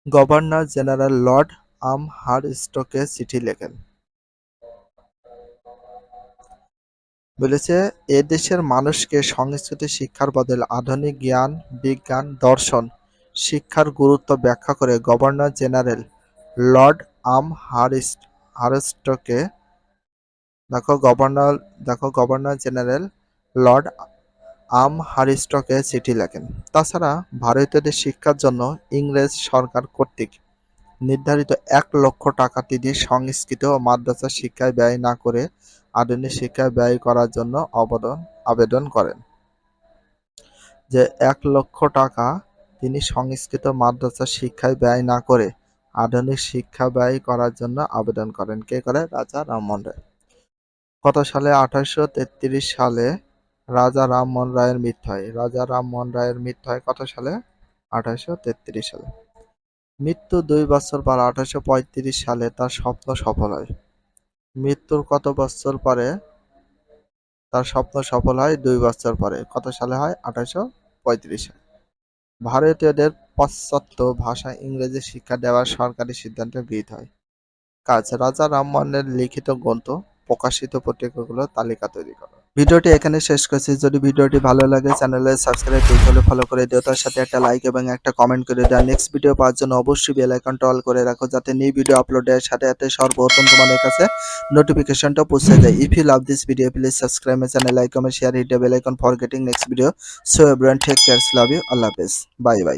গভর্নর জেনারেল লর্ড আমহারস্টকে চিঠি লেখেন। বলেছে এদেশের মানুষকে সংস্কৃতি শিক্ষার বদলে আধুনিক জ্ঞান, বিজ্ঞান, দর্শন শিক্ষার গুরুত্ব ব্যাখ্যা করে গভর্নর জেনারেল লর্ড আমহারস্টকে গভর্নর জেনারেল লর্ড আমহারস্টকে চিঠি লেখেন। তাছাড়া ভারতীয়দের শিক্ষার জন্য ইংরেজ সরকার কর্তৃক নির্ধারিত 1,00,000 টাকা তিনি সংস্কৃত ও মাদ্রাসা শিক্ষায় ব্যয় না করে আধুনিক শিক্ষায় ব্যয় করার জন্য আবেদন করেন। যে 1,00,000 টাকা তিনি সংস্কৃত মাদ্রাসা শিক্ষায় ব্যয় না করে আধুনিক শিক্ষা ব্যয় করার জন্য আবেদন করেন। কে করে? রাজা রামমোহন রায়। কত সালে? 1833 সালে রাজা রামমোহন রায়ের মৃত্যু হয়। রাজা রামমোহন রায়ের মৃত্যু হয় কত সালে? 1833 সালে। মৃত্যু 2 বছর পর 1835 সালে তার স্বপ্ন সফল হয়। মৃত্যুর কত বছর পরে তার স্বপ্ন সফল হয়? 2 বছর পরে। কত সালে হয়? 1835 সালে। ভারতীয়দের পাশ্চাত্য ভাষা ইংরেজি শিক্ষা দেওয়ার সরকারি সিদ্ধান্ত গৃহীত হয়। কাজ: রাজা রামমোহনের লিখিত গ্রন্থ, প্রকাশিত পত্রিকাগুলোর তালিকা তৈরি করো। ভিডিওটি এখানে শেষ করছি। যদি ভিডিওটি ভালো লাগে চ্যানেলে সাবস্ক্রাইব করে ফলো করে দিও, তার সাথে একটা লাইক এবং একটা কমেন্ট করে দাও। নেক্সট ভিডিও পাওয়ার জন্য অবশ্যই বেল আইকনটা অল করে রাখো, যাতে নিউ ভিডিও আপলোডের সাথে সাথে সর্বপ্রথম তোমাদের কাছে নোটিফিকেশনটা পৌঁছে যায়। If you love this video please subscribe my channel, like, comment, share, hit the bell icon for getting next video. So everyone take care, love you, আল্লাহ হাফেজ, বাই বাই।